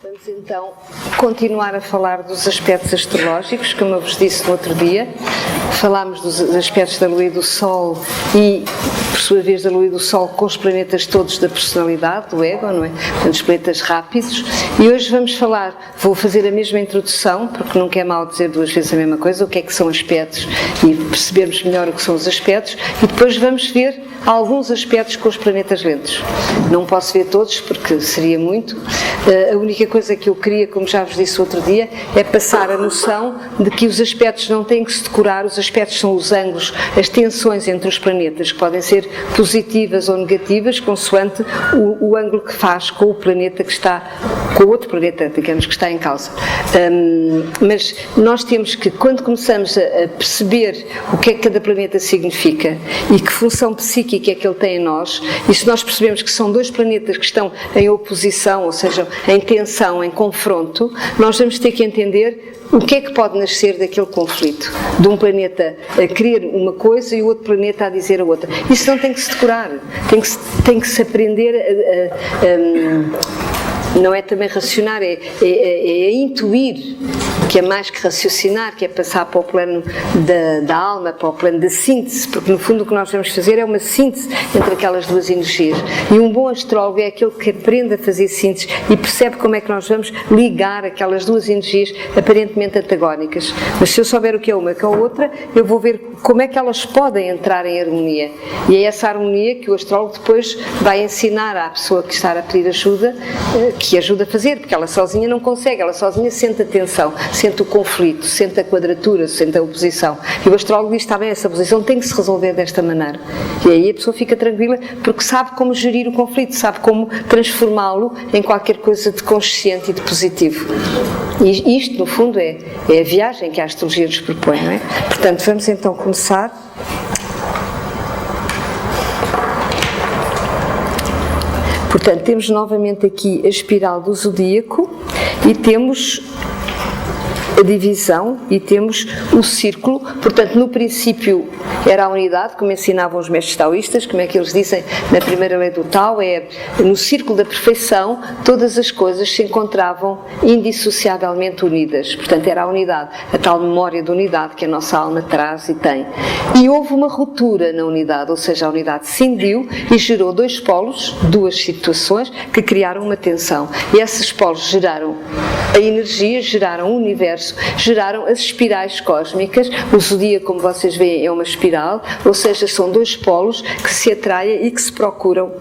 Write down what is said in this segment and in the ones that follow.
Vamos então continuar a falar dos aspectos astrológicos, como eu vos disse no outro dia. Falámos dos aspectos da Lua e do Sol e, por sua vez, da Lua e do Sol com os planetas todos da personalidade, do ego, não é? Portanto, os planetas rápidos. E hoje vamos falar, vou fazer a mesma introdução, porque nunca é mal dizer duas vezes a mesma coisa, o que é que são aspectos e percebermos melhor o que são os aspectos, e depois vamos ver alguns aspectos com os planetas lentos. Não posso ver todos, porque seria muito. A única coisa que eu queria, como já vos disse outro dia, é passar a noção de que os aspectos não têm que se decorar, os aspectos são os ângulos, as tensões entre os planetas, que podem ser positivas ou negativas, consoante o ângulo que faz com o planeta que está, com o outro planeta, digamos, que está em causa. Mas nós temos que, quando começamos a perceber o que é que cada planeta significa e que função psíquica é que ele tem em nós, e se nós percebemos que são dois planetas que estão em oposição, ou seja, em tensão, em confronto, nós vamos ter que entender o que é que pode nascer daquele conflito, de um planeta a querer uma coisa e o outro planeta a dizer a outra. Isso não tem que se decorar, tem que se aprender não é também racionar, é intuir, que é mais que raciocinar, que é passar para o plano da alma, para o plano da síntese, porque no fundo o que nós vamos fazer é uma síntese entre aquelas duas energias. E um bom astrólogo é aquele que aprende a fazer síntese e percebe como é que nós vamos ligar aquelas duas energias aparentemente antagónicas. Mas se eu souber o que é uma e o que é a outra, eu vou ver como é que elas podem entrar em harmonia. E é essa harmonia que o astrólogo depois vai ensinar à pessoa que está a pedir ajuda, que ajuda a fazer, porque ela sozinha não consegue, ela sozinha sente a tensão, sente o conflito, sente a quadratura, sente a oposição. E o astrólogo diz, está bem, essa oposição tem que se resolver desta maneira. E aí a pessoa fica tranquila, porque sabe como gerir o conflito, sabe como transformá-lo em qualquer coisa de consciente e de positivo. E isto, no fundo, é a viagem que a astrologia nos propõe, não é? Portanto, vamos então começar. Portanto, temos novamente aqui a espiral do zodíaco e temos a divisão e temos o círculo. Portanto, no princípio era a unidade, como ensinavam os mestres taoístas, como é que eles dizem na primeira lei do Tao, é no círculo da perfeição todas as coisas se encontravam indissociavelmente unidas. Portanto, era a unidade, a tal memória de unidade que a nossa alma traz e tem. E houve uma ruptura na unidade, ou seja, a unidade cindiu e gerou dois polos, duas situações que criaram uma tensão. E esses polos geraram a energia, geraram o universo, geraram as espirais cósmicas. O zodíaco, como vocês veem, é uma espiral, ou seja, são dois polos que se atraem e que se procuram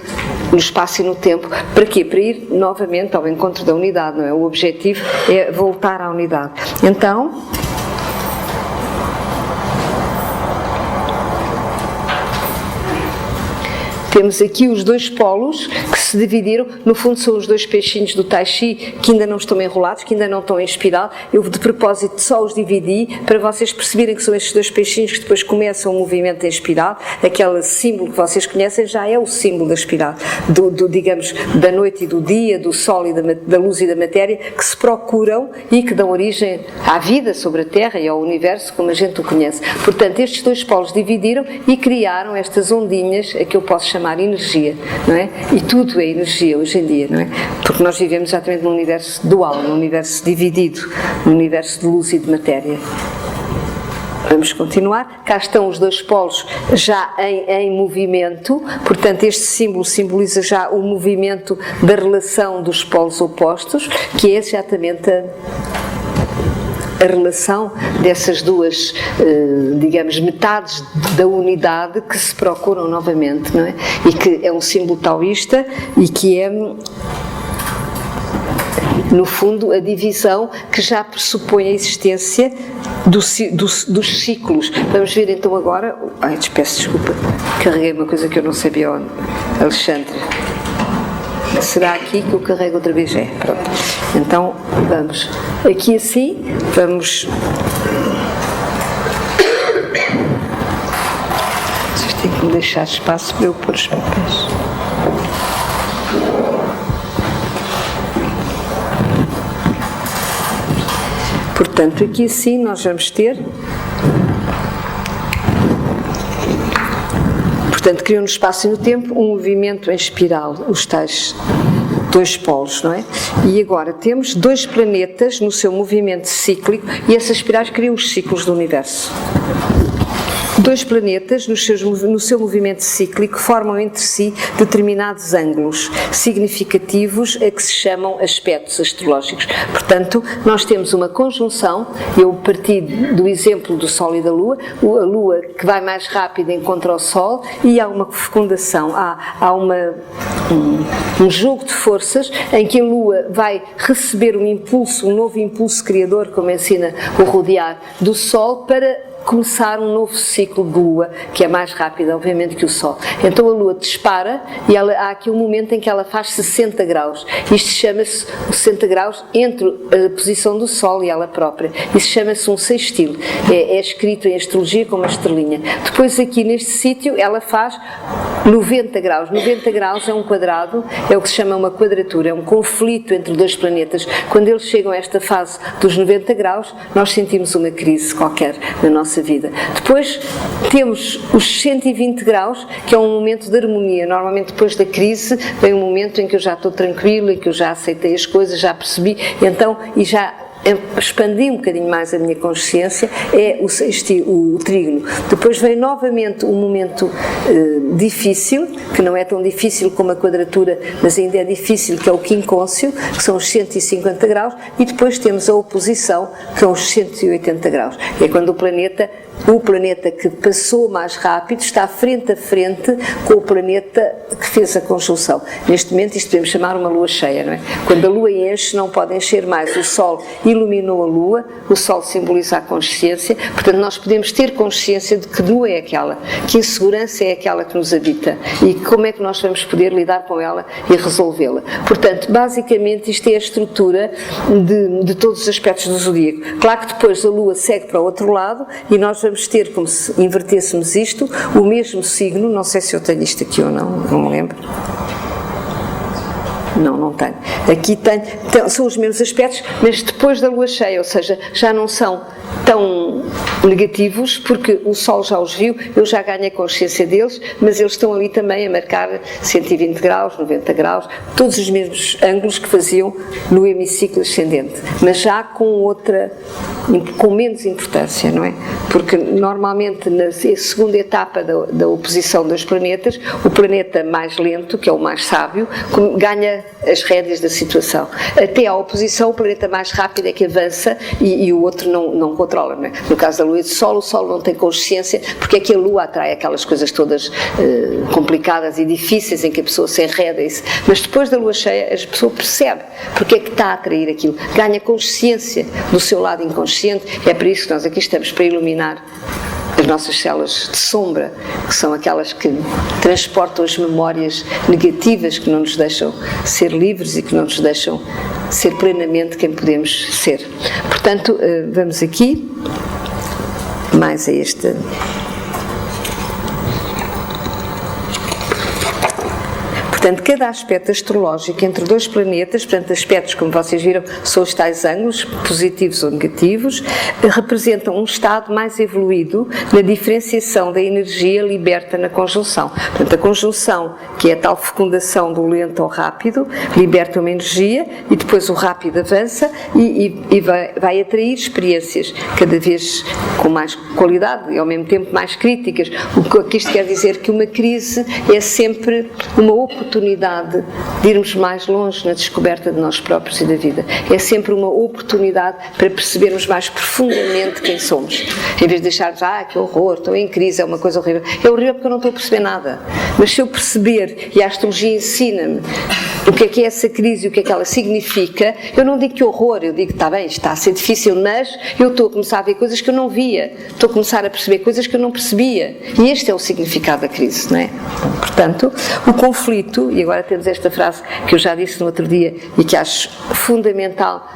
no espaço e no tempo. Para quê? Para ir novamente ao encontro da unidade, não é? O objetivo é voltar à unidade. Então, temos aqui os dois polos que se dividiram, no fundo são os dois peixinhos do Tai Chi que ainda não estão enrolados, que ainda não estão em espiral. Eu de propósito só os dividi para vocês perceberem que são estes dois peixinhos que depois começam o movimento em espiral. Aquele símbolo que vocês conhecem já é o símbolo da espiral, digamos, da noite e do dia, do sol e da luz e da matéria, que se procuram e que dão origem à vida sobre a Terra e ao universo como a gente o conhece. Portanto, estes dois polos dividiram e criaram estas ondinhas, a que eu posso chamar energia, não é? E tudo é energia hoje em dia, não é? Porque nós vivemos exatamente num universo dual, num universo dividido, num universo de luz e de matéria. Vamos continuar. Cá estão os dois polos já em movimento, portanto este símbolo simboliza já o movimento da relação dos polos opostos, que é exatamente a relação dessas duas, digamos, metades da unidade que se procuram novamente, não é? E que é um símbolo taoísta e que é, no fundo, a divisão que já pressupõe a existência dos ciclos. Vamos ver então agora. Peço desculpa, carreguei uma coisa que eu não sabia onde. Alexandre. Será aqui que eu carrego outra vez? É, pronto. Então, vamos. Aqui assim, vamos. Vocês têm que me deixar espaço para eu pôr os papéis. Portanto, aqui assim nós vamos ter. Portanto, criam no espaço e no tempo um movimento em espiral, os tais dois polos, não é? E agora temos dois planetas no seu movimento cíclico e essas espirais criam os ciclos do universo. Dois planetas, no seu movimento cíclico, formam entre si determinados ângulos significativos a que se chamam aspectos astrológicos. Portanto, nós temos uma conjunção, eu parti do exemplo do Sol e da Lua, a Lua que vai mais rápido encontra o Sol e há uma fecundação, há um jogo de forças em que a Lua vai receber um impulso, um novo impulso criador, como ensina o rodear do Sol, para começar um novo ciclo de Lua, que é mais rápido, obviamente, que o Sol. Então a Lua dispara e há aqui um momento em que ela faz 60 graus. Isto chama-se 60 graus entre a posição do Sol e ela própria. Isso chama-se um sextil. É escrito em astrologia como uma estrelinha. Depois aqui neste sítio ela faz 90 graus. 90 graus é um quadrado, é o que se chama uma quadratura, é um conflito entre dois planetas. Quando eles chegam a esta fase dos 90 graus, nós sentimos uma crise qualquer na nossa vida. Depois temos os 120 graus, que é um momento de harmonia. Normalmente depois da crise vem um momento em que eu já estou tranquila, em que eu já aceitei as coisas, já percebi, então, e já expandi um bocadinho mais a minha consciência, é o trígono. Depois vem novamente um momento difícil, que não é tão difícil como a quadratura, mas ainda é difícil, que é o quincôncio, que são os 150 graus, e depois temos a oposição, que são os 180 graus. É quando o planeta que passou mais rápido está frente a frente com o planeta que fez a conjunção. Neste momento isto podemos chamar uma lua cheia, não é? Quando a lua enche, não pode encher mais. O Sol iluminou a lua, o Sol simboliza a consciência, portanto nós podemos ter consciência de que lua é aquela, que insegurança é aquela que nos habita e como é que nós vamos poder lidar com ela e resolvê-la. Portanto, basicamente isto é a estrutura de todos os aspectos do zodíaco. Claro que depois a lua segue para o outro lado e nós vamos ter, como se invertêssemos isto, o mesmo signo, não sei se eu tenho isto aqui ou não me lembro. Não tenho. Aqui tenho, são os mesmos aspectos, mas depois da lua cheia, ou seja, já não são tão negativos, porque o Sol já os viu, eu já ganho a consciência deles, mas eles estão ali também a marcar 120 graus, 90 graus, todos os mesmos ângulos que faziam no hemiciclo ascendente, mas já com menos importância, não é? Porque normalmente na segunda etapa da oposição dos planetas, o planeta mais lento, que é o mais sábio, ganha as rédeas da situação. Até à oposição, o planeta mais rápido é que avança e o outro não controla, não é? No caso da Lua e do Sol, o Sol não tem consciência porque é que a Lua atrai aquelas coisas todas complicadas e difíceis em que a pessoa se enreda isso. Mas depois da Lua cheia, a pessoa percebe porque é que está a atrair aquilo, ganha consciência do seu lado inconsciente. É por isso que nós aqui estamos, para iluminar as nossas células de sombra, que são aquelas que transportam as memórias negativas que não nos deixam ser livres e que não nos deixam ser plenamente quem podemos ser. Portanto, vamos aqui mais a este. Portanto, cada aspecto astrológico entre dois planetas, portanto, aspectos, como vocês viram, são os tais ângulos, positivos ou negativos, representam um estado mais evoluído na diferenciação da energia liberta na conjunção. Portanto, a conjunção, que é a tal fecundação do lento ao rápido, liberta uma energia e depois o rápido avança e vai atrair experiências cada vez com mais qualidade e ao mesmo tempo mais críticas. O que isto quer dizer? Que uma crise é sempre uma oportunidade de irmos mais longe na descoberta de nós próprios e da vida. É sempre uma oportunidade para percebermos mais profundamente quem somos. Em vez de deixarmos, que horror, estou em crise, é uma coisa horrível. É horrível porque eu não estou a perceber nada. Mas se eu perceber, e a astrologia ensina-me o que é essa crise e o que é que ela significa, eu não digo que horror, eu digo que está bem, está a ser difícil, mas eu estou a começar a ver coisas que eu não via. Estou a começar a perceber coisas que eu não percebia. E este é o significado da crise, não é? Portanto, o conflito, e agora temos esta frase que eu já disse no outro dia e que acho fundamental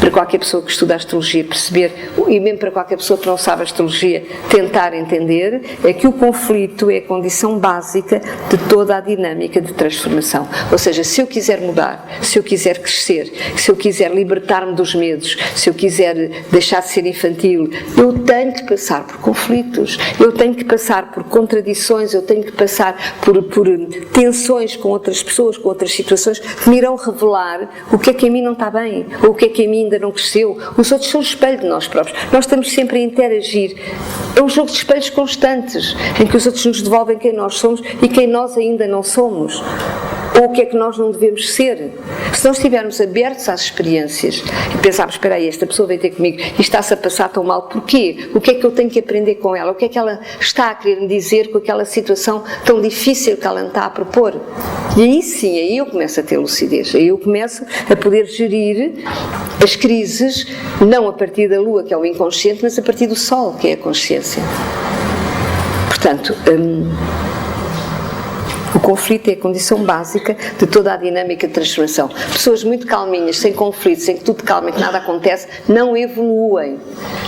para qualquer pessoa que estuda astrologia perceber, e mesmo para qualquer pessoa que não sabe astrologia tentar entender, é que o conflito é a condição básica de toda a dinâmica de transformação. Ou seja, se eu quiser mudar, se eu quiser crescer, se eu quiser libertar-me dos medos, se eu quiser deixar de ser infantil, eu tenho que passar por conflitos, eu tenho que passar por contradições, eu tenho que passar por tensões com outras pessoas, com outras situações que me irão revelar o que é que em mim não está bem, ou o que é que em mim ainda não cresceu. Os outros são o espelho de nós próprios. Nós estamos sempre a interagir. É um jogo de espelhos constantes, em que os outros nos devolvem quem nós somos e quem nós ainda não somos. Ou o que é que nós não devemos ser. Se nós estivermos abertos às experiências e pensarmos, espera aí, esta pessoa veio ter comigo e está-se a passar tão mal, porquê? O que é que eu tenho que aprender com ela? O que é que ela está a querer me dizer com aquela situação tão difícil que ela me está a propor? E aí sim, aí eu começo a ter lucidez, aí eu começo a poder gerir as crises, não a partir da lua, que é o inconsciente, mas a partir do sol, que é a consciência. Portanto, o conflito é a condição básica de toda a dinâmica de transformação. Pessoas muito calminhas, sem conflitos, em que tudo calma e que nada acontece, não evoluem,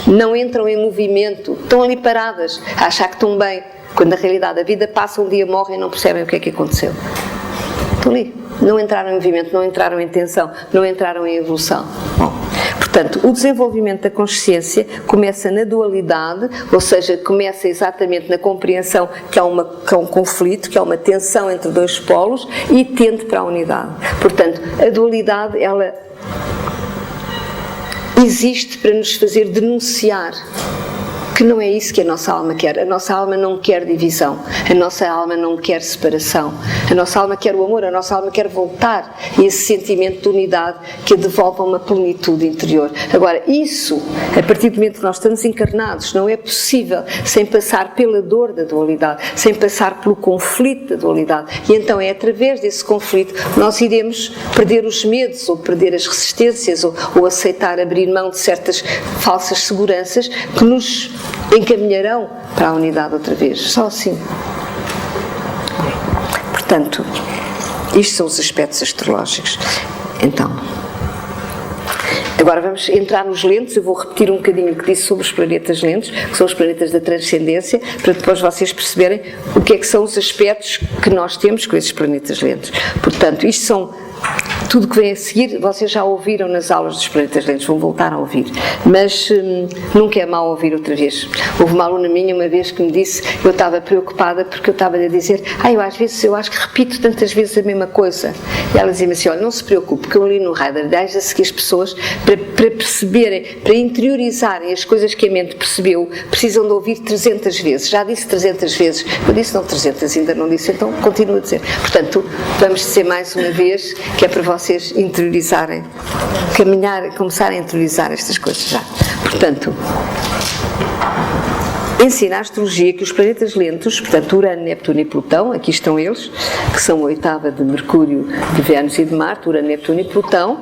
não entram em movimento, estão ali paradas, a achar que estão bem, quando na realidade a vida passa, um dia morrem e não percebem o que é que aconteceu. Estão ali, não entraram em movimento, não entraram em tensão, não entraram em evolução. Bom, portanto, o desenvolvimento da consciência começa na dualidade, ou seja, começa exatamente na compreensão que há um conflito, que há uma tensão entre dois polos e tende para a unidade. Portanto, a dualidade, ela existe para nos fazer denunciar que não é isso que a nossa alma quer. A nossa alma não quer divisão, a nossa alma não quer separação, a nossa alma quer o amor, a nossa alma quer voltar a esse sentimento de unidade que a devolve a uma plenitude interior. Agora, isso, a partir do momento que nós estamos encarnados, não é possível sem passar pela dor da dualidade, sem passar pelo conflito da dualidade. E então é através desse conflito que nós iremos perder os medos, ou perder as resistências, ou aceitar abrir mão de certas falsas seguranças que nos encaminharão para a unidade outra vez, só assim. Portanto, isto são os aspectos astrológicos. Então, agora vamos entrar nos lentes. Eu vou repetir um bocadinho o que disse sobre os planetas lentes, que são os planetas da transcendência, para depois vocês perceberem o que é que são os aspectos que nós temos com esses planetas lentes. Portanto, isto são tudo que vem a seguir, vocês já ouviram nas aulas dos planetas lentos, vão voltar a ouvir, mas nunca é mau ouvir outra vez. Houve uma aluna minha uma vez que me disse, eu estava preocupada porque eu estava a dizer, eu às vezes, eu acho que repito tantas vezes a mesma coisa. E ela dizia-me assim, olha, não se preocupe, porque eu li no Rider Days a seguir as pessoas para perceberem, para interiorizarem as coisas que a mente percebeu, precisam de ouvir 300 vezes. Já disse 300 vezes, eu disse não 300, ainda não disse, então continuo a dizer. Portanto, vamos dizer mais uma vez, que é para vocês interiorizarem, caminhar, começarem a interiorizar estas coisas já. Portanto, ensina a astrologia que os planetas lentos, portanto Urano, Neptuno e Plutão, aqui estão eles, que são a oitava de Mercúrio, de Vênus e de Marte, Urano, Neptuno e Plutão,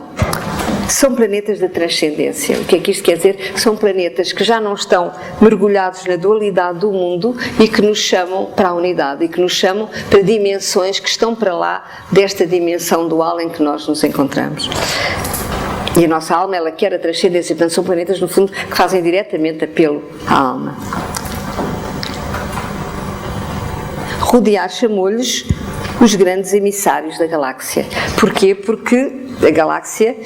são planetas da transcendência. O que é que isto quer dizer? São planetas que já não estão mergulhados na dualidade do mundo e que nos chamam para a unidade e que nos chamam para dimensões que estão para lá desta dimensão dual em que nós nos encontramos. E a nossa alma, ela quer a transcendência. Portanto, são planetas, no fundo, que fazem diretamente apelo à alma. Rudyard chamou-lhes os grandes emissários da galáxia. Porquê? Porque a galáxia,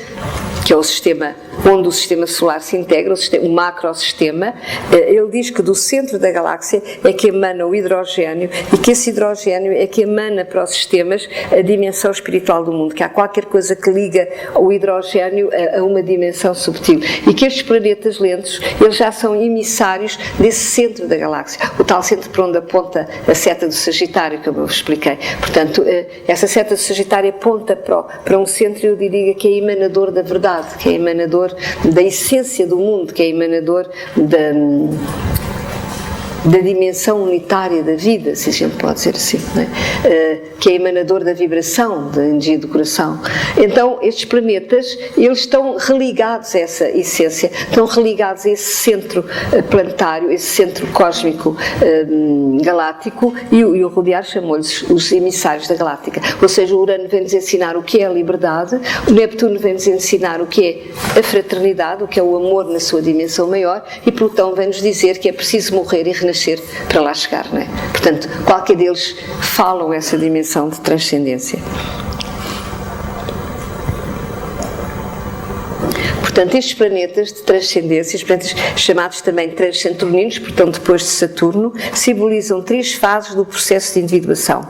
que é o sistema onde o sistema solar se integra, o macrosistema, ele diz que do centro da galáxia é que emana o hidrogênio e que esse hidrogênio é que emana para os sistemas a dimensão espiritual do mundo, que há qualquer coisa que liga o hidrogênio a uma dimensão subtil e que estes planetas lentos, eles já são emissários desse centro da galáxia, o tal centro para onde aponta a seta do Sagitário, como eu vos expliquei. Portanto, essa seta do Sagitário aponta para um centro, eu diria, que é emanador da verdade, que é emanador da essência do mundo, que é emanador da dimensão unitária da vida, se a gente pode dizer assim, não é? Que é emanador da vibração, da energia do coração. Então, estes planetas, eles estão religados a essa essência, estão religados a esse centro planetário, esse centro cósmico galáctico, e o Rodiar chamou-lhes os emissários da galáctica. Ou seja, o Urano vem-nos ensinar o que é a liberdade, o Neptuno vem-nos ensinar o que é a fraternidade, o que é o amor na sua dimensão maior, e Plutão vem-nos dizer que é preciso morrer e renascer para lá chegar, não é? Portanto, qualquer deles falam essa dimensão de transcendência. Portanto, estes planetas de transcendência, os planetas chamados também transsaturninos, portanto depois de Saturno, simbolizam 3 fases do processo de individuação.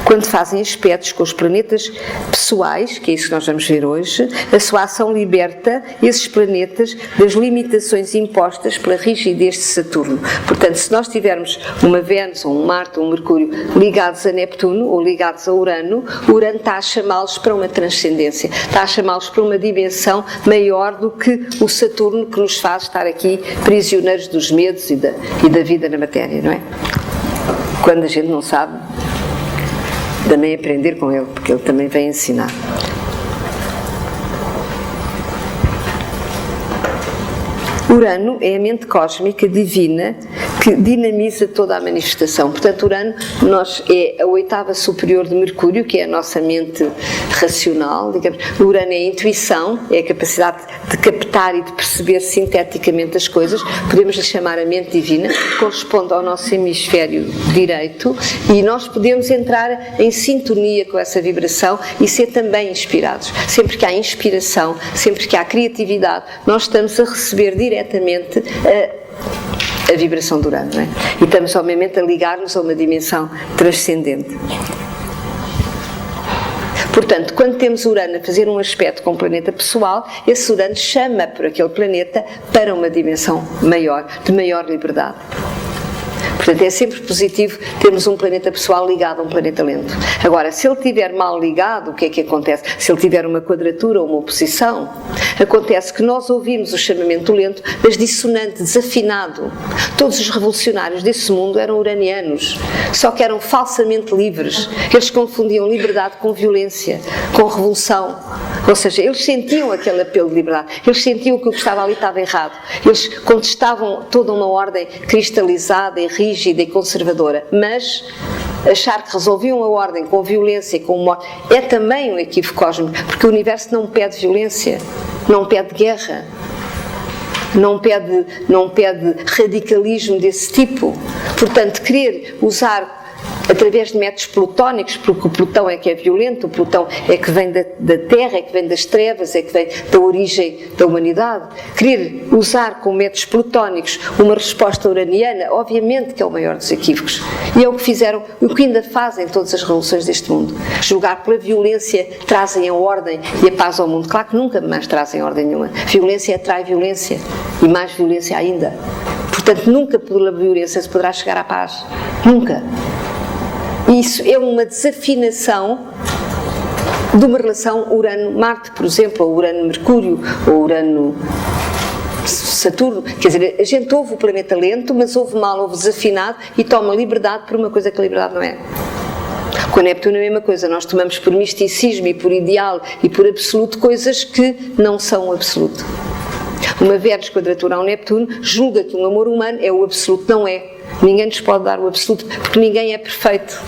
Quando fazem aspectos com os planetas pessoais, que é isso que nós vamos ver hoje, a sua ação liberta esses planetas das limitações impostas pela rigidez de Saturno. Portanto, se nós tivermos uma Vênus, ou um Marte, ou um Mercúrio ligados a Neptuno, ou ligados a Urano, o Urano está a chamá-los para uma transcendência, está a chamá-los para uma dimensão maior do que o Saturno, que nos faz estar aqui prisioneiros dos medos e da vida na matéria, não é? Quando a gente não sabe, também aprender com ele, porque ele também vem ensinar. Urano é a mente cósmica divina que dinamiza toda a manifestação. Portanto, Urano é a 8ª superior de Mercúrio, que é a nossa mente racional, digamos. Urano é a intuição, é a capacidade de captar e de perceber sinteticamente as coisas. Podemos lhe chamar a mente divina, corresponde ao nosso hemisfério direito, e nós podemos entrar em sintonia com essa vibração e ser também inspirados. Sempre que há inspiração, sempre que há criatividade, nós estamos a receber diretamente a vibração do Urano, não é? E estamos, obviamente, a ligar-nos a uma dimensão transcendente. Portanto, quando temos Urano a fazer um aspecto com o planeta pessoal, esse Urano chama por aquele planeta para uma dimensão maior, de maior liberdade. Portanto, é sempre positivo termos um planeta pessoal ligado a um planeta lento. Agora, se ele estiver mal ligado, o que é que acontece? Se ele tiver uma quadratura ou uma oposição, acontece que nós ouvimos o chamamento lento, mas dissonante, desafinado. Todos os revolucionários desse mundo eram uranianos, só que eram falsamente livres. Eles confundiam liberdade com violência, com revolução. Ou seja, eles sentiam aquele apelo de liberdade, eles sentiam que o que estava ali estava errado. Eles contestavam toda uma ordem cristalizada e rígida e conservadora, mas achar que resolviam a ordem com violência e com morte é também um equívoco cósmico, porque o universo não pede violência, não pede guerra, não pede radicalismo desse tipo. Portanto, querer usar através de métodos plutónicos, porque o Plutão é que é violento, o Plutão é que vem da Terra, é que vem das trevas, é que vem da origem da humanidade. Querer usar com métodos plutónicos uma resposta uraniana, obviamente que é o maior dos equívocos. E é o que fizeram, o que ainda fazem todas as revoluções deste mundo. Julgar pela violência trazem a ordem e a paz ao mundo. Claro que nunca mais trazem ordem nenhuma. Violência atrai violência, e mais violência ainda. Portanto, nunca pela violência se poderá chegar à paz. Nunca. Isso é uma desafinação de uma relação Urano-Marte, por exemplo, ou Urano-Mercúrio, ou Urano-Saturno. Quer dizer, a gente ouve o planeta lento, mas ouve mal, ouve desafinado e toma liberdade por uma coisa que a liberdade não é. Com a Neptuno é a mesma coisa, nós tomamos por misticismo e por ideal e por absoluto coisas que não são o absoluto. Uma Vênus quadratura ao Neptuno julga que um amor humano é o absoluto, não é. Ninguém nos pode dar o absoluto, porque ninguém é perfeito.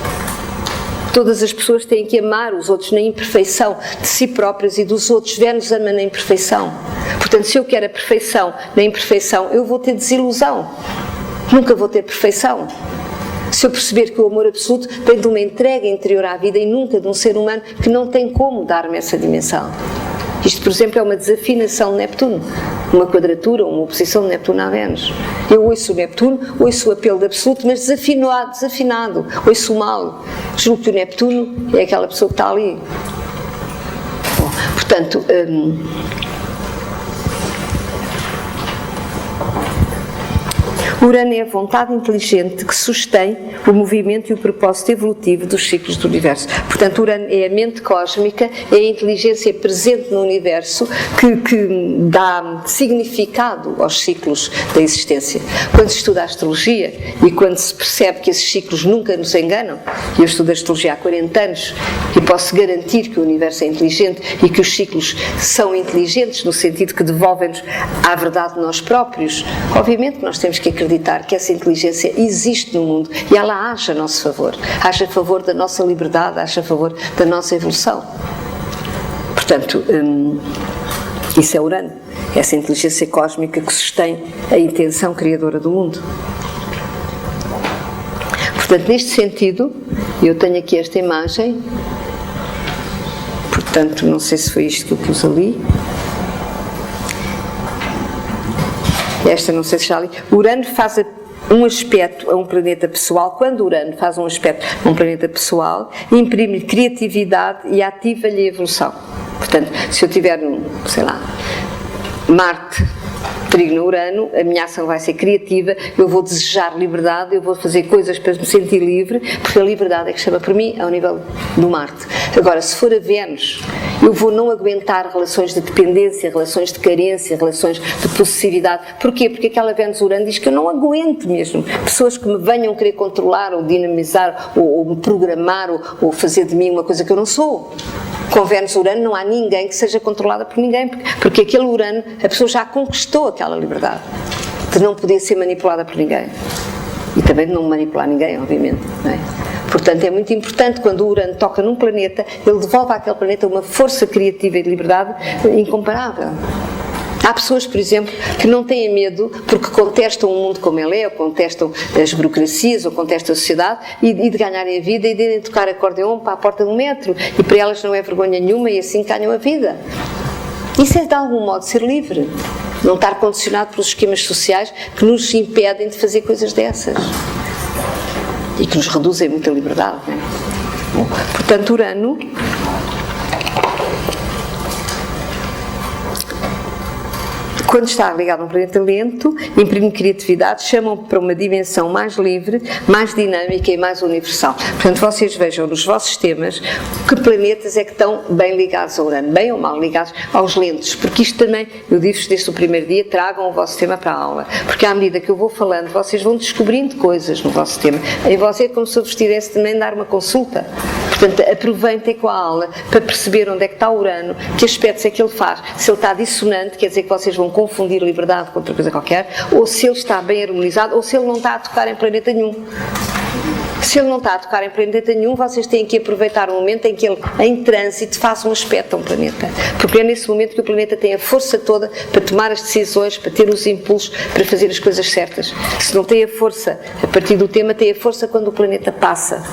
Todas as pessoas têm que amar os outros na imperfeição de si próprias e dos outros. Vênus ama na imperfeição. Portanto, se eu quero a perfeição na imperfeição, eu vou ter desilusão. Nunca vou ter perfeição. Se eu perceber que o amor absoluto vem de uma entrega interior à vida e nunca de um ser humano que não tem como dar-me essa dimensão. Isto, por exemplo, é uma desafinação de Neptuno, uma quadratura, uma oposição de Neptuno a Vênus. Eu ouço o Neptuno, ouço o apelo de absoluto, mas desafinado, ouço o mal. Julgo que o Neptuno é aquela pessoa que está ali. Bom, portanto, Urano é a vontade inteligente que sustém o movimento e o propósito evolutivo dos ciclos do universo. Portanto, Urano é a mente cósmica, é a inteligência presente no universo que dá significado aos ciclos da existência. Quando se estuda a astrologia e quando se percebe que esses ciclos nunca nos enganam, e eu estudo a astrologia há 40 anos e posso garantir que o universo é inteligente e que os ciclos são inteligentes no sentido que devolvem-nos à verdade de nós próprios, obviamente que nós temos que acreditar que essa inteligência existe no mundo e ela age a nosso favor, age a favor da nossa liberdade, age a favor da nossa evolução. Portanto, isso é Urano, essa inteligência cósmica que sustém a intenção criadora do mundo. Portanto, neste sentido, eu tenho aqui esta imagem, portanto, não sei se foi isto que eu pus ali. Esta não sei se já li. Urano faz um aspecto a um planeta pessoal. Quando Urano faz um aspecto a um planeta pessoal, imprime-lhe criatividade e ativa-lhe a evolução. Portanto, se eu tiver, sei lá, Marte, Trígono Urano, a minha ação vai ser criativa, eu vou desejar liberdade, eu vou fazer coisas para me sentir livre, porque a liberdade é que chama por mim ao nível do Marte. Agora, se for a Vênus, eu vou não aguentar relações de dependência, relações de carência, relações de possessividade. Porquê? Porque aquela Vênus Urano diz que eu não aguento mesmo pessoas que me venham querer controlar ou dinamizar ou me programar ou fazer de mim uma coisa que eu não sou. Com Vênus Urano não há ninguém que seja controlada por ninguém, porque aquele Urano, a pessoa já conquistou aquela liberdade de não poder ser manipulada por ninguém e também de não manipular ninguém, obviamente, não é? Portanto, é muito importante quando o Urano toca num planeta, ele devolve àquele planeta uma força criativa e de liberdade incomparável. Há pessoas, por exemplo, que não têm medo porque contestam o mundo como ele é, ou contestam as burocracias, ou contestam a sociedade, e de ganharem a vida e de irem tocar acordeão para a porta do metro, e para elas não é vergonha nenhuma e assim ganham a vida. Isso é de algum modo ser livre, não estar condicionado pelos esquemas sociais que nos impedem de fazer coisas dessas e que nos reduzem muita liberdade, não é? Bom, portanto, Urano quando está ligado a um planeta lento, imprime criatividade, chamam para uma dimensão mais livre, mais dinâmica e mais universal. Portanto, vocês vejam nos vossos temas que planetas é que estão bem ligados a Urano, bem ou mal ligados aos lentos, porque isto também, eu digo-vos desde o primeiro dia, tragam o vosso tema para a aula, porque à medida que eu vou falando, vocês vão descobrindo coisas no vosso tema. Em você, como se eu vos tivesse também dar uma consulta. Portanto, aproveitem com a aula para perceber onde é que está o Urano, que aspectos é que ele faz. Se ele está dissonante, quer dizer que vocês vão confundir liberdade com outra coisa qualquer, ou se ele está bem harmonizado, ou se ele não está a tocar em planeta nenhum. Se ele não está a tocar em planeta nenhum, vocês têm que aproveitar o momento em que ele, em trânsito, faz um aspecto a um planeta. Porque é nesse momento que o planeta tem a força toda para tomar as decisões, para ter os impulsos, para fazer as coisas certas. Se não tem a força, a partir do tema, tem a força quando o planeta passa,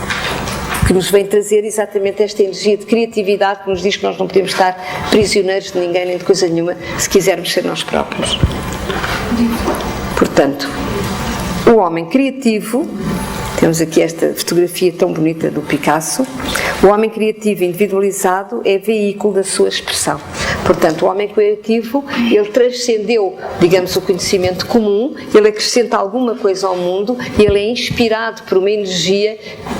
que nos vem trazer exatamente esta energia de criatividade que nos diz que nós não podemos estar prisioneiros de ninguém nem de coisa nenhuma se quisermos ser nós próprios. Portanto, o homem criativo, temos aqui esta fotografia tão bonita do Picasso, o homem criativo individualizado é veículo da sua expressão. Portanto, o homem criativo, ele transcendeu, digamos, o conhecimento comum, ele acrescenta alguma coisa ao mundo e ele é inspirado por uma energia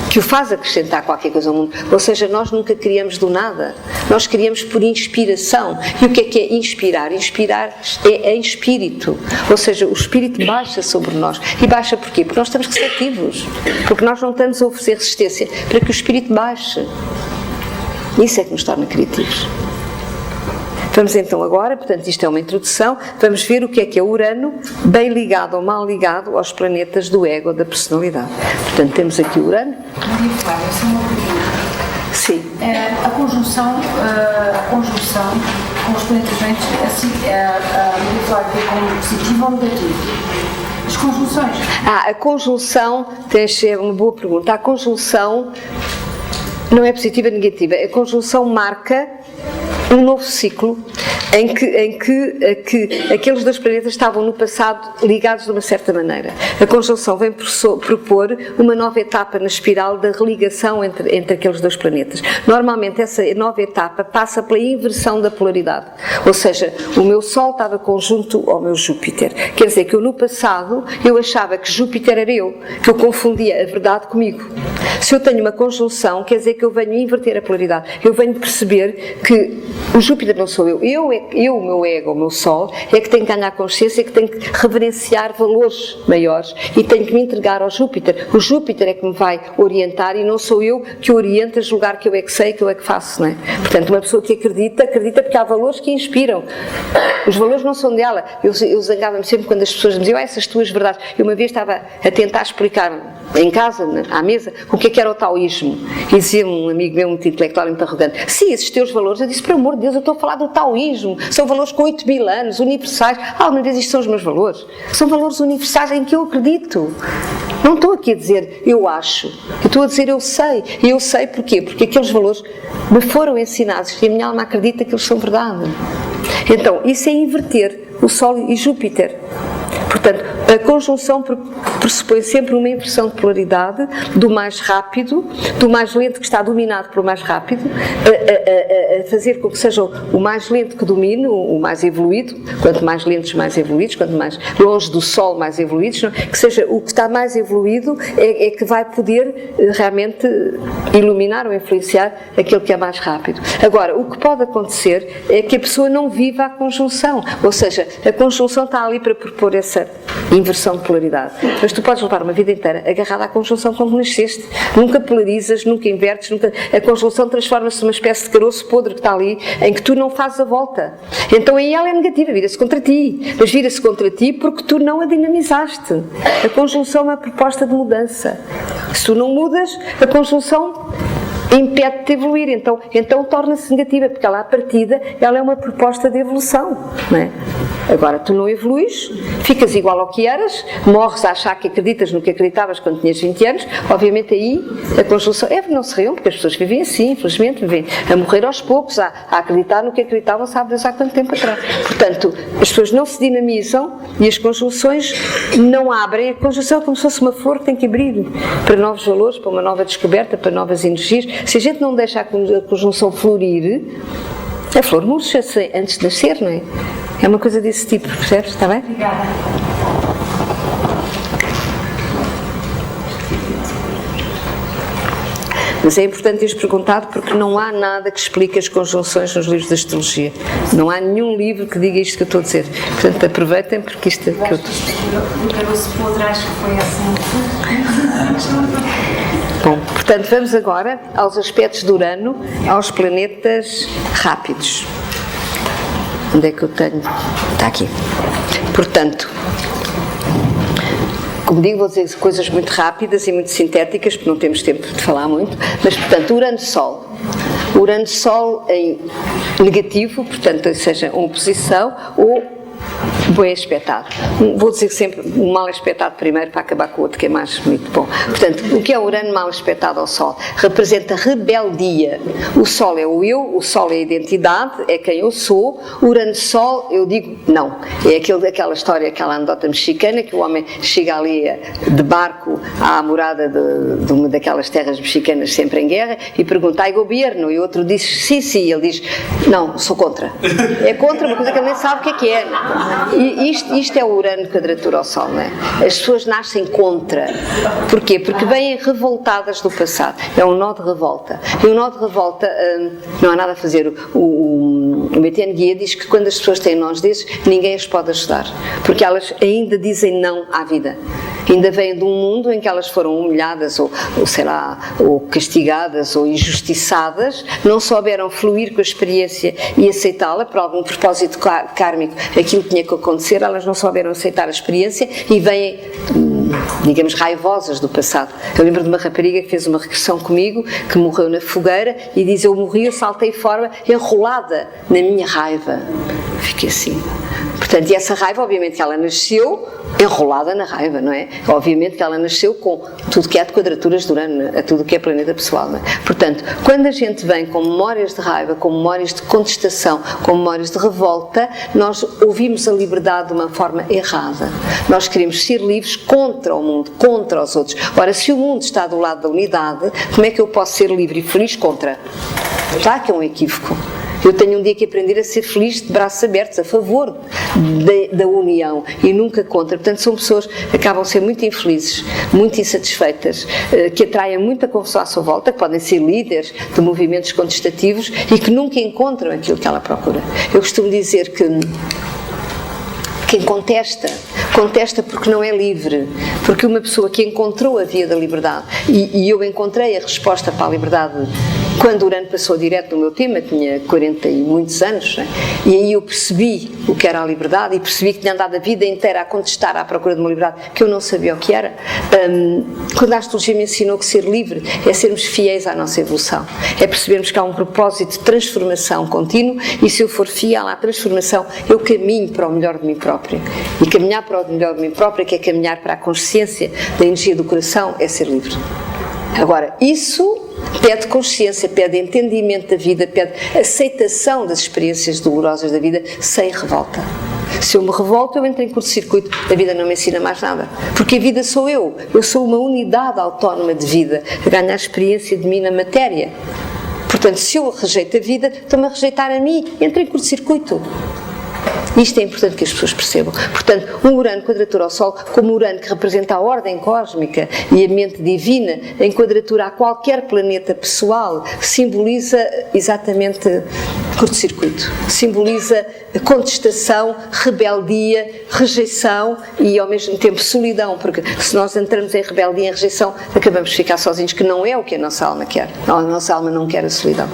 que o faz acrescentar qualquer coisa ao mundo. Ou seja, nós nunca criamos do nada, nós criamos por inspiração. E o que é inspirar? Inspirar é em espírito, ou seja, o espírito baixa sobre nós. E baixa porquê? Porque nós estamos receptivos, porque nós não estamos a oferecer resistência para que o espírito baixe. Isso é que nos torna criativos. Vamos então agora, portanto isto é uma introdução, vamos ver o que é Urano, bem ligado ou mal ligado aos planetas do ego, da personalidade. Portanto, temos aqui Urano. Maria Flávia, essa é uma pergunta. Sim. A conjunção com os planetas doentes, a Maria Flávia vê como positivo ou negativo? As conjunções? A conjunção, é uma boa pergunta, a conjunção não é positiva nem negativa, a conjunção marca um novo ciclo em que aqueles dois planetas estavam no passado ligados de uma certa maneira. A conjunção vem propor uma nova etapa na espiral da religação entre aqueles dois planetas. Normalmente essa nova etapa passa pela inversão da polaridade, ou seja, o meu Sol estava conjunto ao meu Júpiter. Quer dizer que eu no passado eu achava que Júpiter era eu, que eu confundia a verdade comigo. Se eu tenho uma conjunção, quer dizer que eu venho inverter a polaridade. Eu venho perceber que o Júpiter não sou eu. O meu ego, o meu Sol, é que tenho que ganhar consciência, que tenho que reverenciar valores maiores e tenho que me entregar ao Júpiter. O Júpiter é que me vai orientar e não sou eu que orienta a julgar que eu é que sei, que eu é que faço, não é? Portanto, uma pessoa que acredita porque há valores que inspiram. Os valores não são dela. Eu zangava-me sempre quando as pessoas me diziam essas tuas verdades. Eu uma vez estava a tentar explicar em casa, à mesa, o que era o taoísmo. E dizia um amigo meu, muito intelectual, muito arrogante, sim, esses teus valores, eu disse, por amor de Deus, eu estou a falar do taoísmo, são valores com 8.000 anos, universais. Alguma vez isto são os meus valores? São valores universais em que eu acredito. Não estou aqui a dizer eu acho, eu estou a dizer eu sei. E eu sei porquê? Porque aqueles valores me foram ensinados e a minha alma acredita que eles são verdade. Então, isso é inverter o Sol e Júpiter. Portanto, a conjunção pressupõe sempre uma inversão de polaridade do mais rápido, do mais lento que está dominado pelo mais rápido, a fazer com que seja o mais lento que domine, o mais evoluído, quanto mais lentos, mais evoluídos, quanto mais longe do Sol, mais evoluídos, não? Que seja o que está mais evoluído é que vai poder realmente iluminar ou influenciar aquele que é mais rápido. Agora, o que pode acontecer é que a pessoa não viva a conjunção, ou seja, a conjunção está ali para propor essa inversão de polaridade. Mas tu podes levar uma vida inteira agarrada à conjunção como nasceste. Nunca polarizas, nunca invertes, a conjunção transforma-se numa espécie de caroço podre que está ali, em que tu não fazes a volta. Então aí ela é negativa, vira-se contra ti. Mas vira-se contra ti porque tu não a dinamizaste. A conjunção é uma proposta de mudança. Se tu não mudas, a conjunção impede-te de evoluir, então torna-se negativa, porque ela à partida ela é uma proposta de evolução, não é? Agora tu não evoluís, ficas igual ao que eras, morres a achar que acreditas no que acreditavas quando tinhas 20 anos, obviamente aí a conjunção, não se riam, porque as pessoas vivem assim, infelizmente, vivem a morrer aos poucos, a acreditar no que acreditavam, sabe Deus há quanto tempo atrás. Portanto, as pessoas não se dinamizam e as conjunções não abrem, a conjunção é como se fosse uma flor que tem que abrir para novos valores, para uma nova descoberta, para novas energias. Se a gente não deixa a conjunção florir, a flor murcha antes de nascer, não é? É uma coisa desse tipo, percebes? Está bem? Obrigada. Mas é importante teres perguntado porque não há nada que explique as conjunções nos livros de astrologia. Não há nenhum livro que diga isto que eu estou a dizer. Portanto, aproveitem porque isto é que eu estou a dizer. O caroço podre acho que foi assim. Bom, portanto, vamos agora aos aspectos de Urano, aos planetas rápidos. Onde é que eu tenho? Está aqui. Portanto, como digo, vou dizer coisas muito rápidas e muito sintéticas, porque não temos tempo de falar muito, mas, portanto, Urano-Sol. Urano-Sol em negativo, portanto, seja uma oposição ou bem aspectado. Vou dizer sempre um mal aspectado primeiro para acabar com o outro que é mais bonito. Bom, portanto, o que é Urano mal aspectado ao Sol? Representa rebeldia. O Sol é o eu, o Sol é a identidade, é quem eu sou. Urano-Sol, eu digo não. É aquela história, aquela anedota mexicana que o homem chega ali de barco à morada de uma daquelas terras mexicanas sempre em guerra e pergunta, ai governo? E o outro diz, sim, sim. Ele diz, não, sou contra. É contra uma coisa que ele nem sabe o que é. E isto é o Urano quadratura ao Sol, não é? As pessoas nascem contra. Porquê? Porque vêm revoltadas do passado. É um nó de revolta. E o nó de revolta não há nada a fazer. O Etienne Guia diz que quando as pessoas têm nós desses, ninguém as pode ajudar. Porque elas ainda dizem não à vida. Ainda vêm de um mundo em que elas foram humilhadas ou sei lá, ou castigadas ou injustiçadas, não souberam fluir com a experiência e aceitá-la por algum propósito kármico, aquilo que tinha que acontecer, elas não souberam aceitar a experiência e vêm, digamos, raivosas do passado. Eu lembro de uma rapariga que fez uma regressão comigo, que morreu na fogueira e diz, eu morri, eu saltei fora, enrolada na minha raiva. porque assim. Portanto, e essa raiva, obviamente que ela nasceu enrolada na raiva, não é? Obviamente que ela nasceu com tudo que há de quadraturas de Urano, a tudo que é planeta pessoal, não é? Portanto, quando a gente vem com memórias de raiva, com memórias de contestação, com memórias de revolta, nós ouvimos a liberdade de uma forma errada. Nós queremos ser livres contra o mundo, contra os outros. Ora, se o mundo está do lado da unidade, como é que eu posso ser livre e feliz contra? Claro que é um equívoco. Eu tenho um dia que aprender a ser feliz de braços abertos, a favor da união e nunca contra. Portanto, são pessoas que acabam a ser muito infelizes, muito insatisfeitas, que atraem muita confusão à sua volta, que podem ser líderes de movimentos contestativos e que nunca encontram aquilo que ela procura. Eu costumo dizer que quem contesta porque não é livre, porque uma pessoa que encontrou a via da liberdade, e eu encontrei a resposta para a liberdade quando Urano passou direto no meu tema, tinha 40 e muitos anos, né? E aí eu percebi o que era a liberdade e percebi que tinha andado a vida inteira a contestar à procura de uma liberdade que eu não sabia o que era. Quando a astrologia me ensinou que ser livre é sermos fiéis à nossa evolução, é percebermos que há um propósito de transformação contínuo e se eu for fiel à transformação, eu caminho para o melhor de mim própria. E caminhar para o melhor de mim própria, que é caminhar para a consciência da energia do coração, é ser livre. Agora, isso pede consciência, pede entendimento da vida, pede aceitação das experiências dolorosas da vida sem revolta. Se eu me revolto, eu entro em curto-circuito, a vida não me ensina mais nada. Porque a vida sou eu sou uma unidade autónoma de vida, a ganhar a experiência de mim na matéria. Portanto, se eu rejeito a vida, estou-me a rejeitar a mim, entro em curto-circuito. Isto é importante que as pessoas percebam. Portanto, um Urano quadratura ao Sol, como Urano que representa a ordem cósmica e a mente divina, em quadratura a qualquer planeta pessoal, simboliza exatamente curto-circuito. Simboliza contestação, rebeldia, rejeição e, ao mesmo tempo, solidão, porque se nós entramos em rebeldia e em rejeição, acabamos de ficar sozinhos, que não é o que a nossa alma quer. A nossa alma não quer a solidão.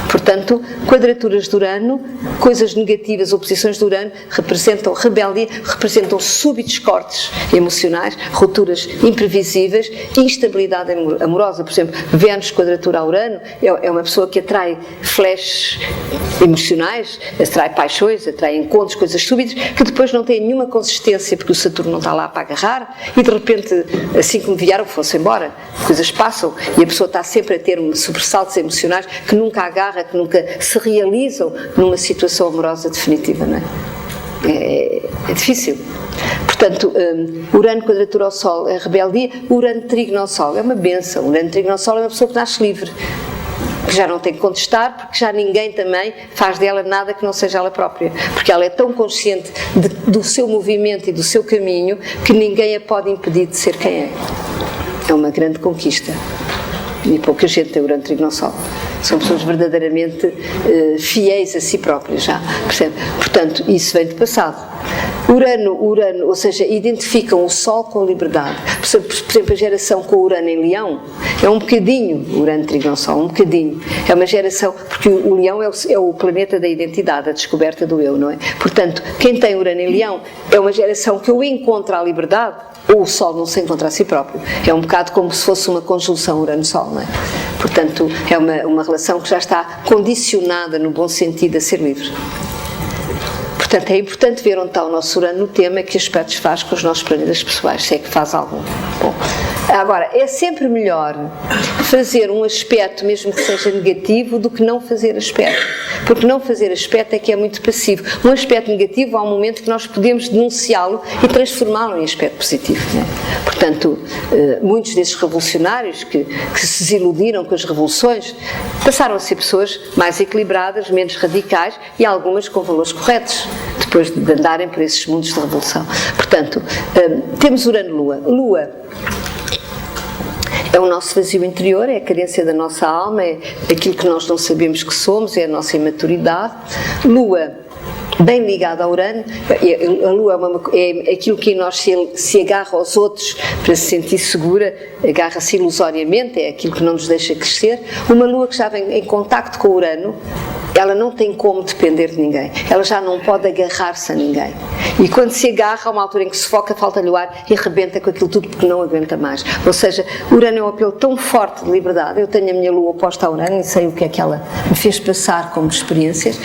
Portanto, quadraturas de Urano, coisas negativas, oposições de Urano, representam rebeldia, representam súbitos cortes emocionais, rupturas imprevisíveis, instabilidade amorosa. Por exemplo, Vênus quadratura a Urano é uma pessoa que atrai flashes emocionais, atrai paixões, atrai encontros, coisas súbitas, que depois não têm nenhuma consistência, porque o Saturno não está lá para agarrar, e de repente, assim que me vieram, fosse embora, coisas passam, e a pessoa está sempre a ter sobressaltos emocionais que nunca agarra, que nunca se realizam numa situação amorosa definitiva, não é? É difícil. Portanto, Urano quadratura ao Sol é rebeldia, Urano trígono ao Sol é uma bênção. Urano trígono ao Sol é uma pessoa que nasce livre, que já não tem que contestar, porque já ninguém também faz dela nada que não seja ela própria, porque ela é tão consciente do seu movimento e do seu caminho que ninguém a pode impedir de ser quem é. É uma grande conquista. E pouca gente tem Urano trígono ao Sol. São pessoas verdadeiramente fiéis a si próprias, já, percebe? Portanto, isso vem de passado. Urano, ou seja, identificam o Sol com a liberdade. Por exemplo, a geração com Urano em Leão é um bocadinho, Urano trígono ao Sol, um bocadinho. É uma geração, porque o Leão é o planeta da identidade, a descoberta do eu, não é? Portanto, quem tem Urano em Leão é uma geração que ou encontra a liberdade, ou o Sol não se encontra a si próprio. É um bocado como se fosse uma conjunção Urano-Sol, não é? Portanto, é uma relação que já está condicionada, no bom sentido, a ser livre. Portanto, é importante ver onde está o nosso Urano no tema, que aspectos faz com os nossos planetas pessoais, se é que faz algum. Bom, agora, é sempre melhor fazer um aspecto, mesmo que seja negativo, do que não fazer aspecto. Porque não fazer aspecto é que é muito passivo. Um aspecto negativo, há um momento que nós podemos denunciá-lo e transformá-lo em aspecto positivo. Não é? Portanto, muitos desses revolucionários que se desiludiram com as revoluções passaram a ser pessoas mais equilibradas, menos radicais e algumas com valores corretos, depois de andarem por esses mundos de revolução. Portanto, temos Urano-Lua. Lua é o nosso vazio interior, é a carência da nossa alma, é aquilo que nós não sabemos que somos, é a nossa imaturidade. Lua, bem ligada a Urano, a Lua é aquilo que em nós se agarra aos outros para se sentir segura, agarra-se ilusoriamente, é aquilo que não nos deixa crescer. Uma Lua que já vem em contacto com Urano ela não tem como depender de ninguém, ela já não pode agarrar-se a ninguém. E quando se agarra, há uma altura em que se foca, falta-lhe o ar e arrebenta com aquilo tudo porque não aguenta mais. Ou seja, Urano é um apelo tão forte de liberdade. Eu tenho a minha lua oposta a Urano e sei o que é que ela me fez passar como experiências,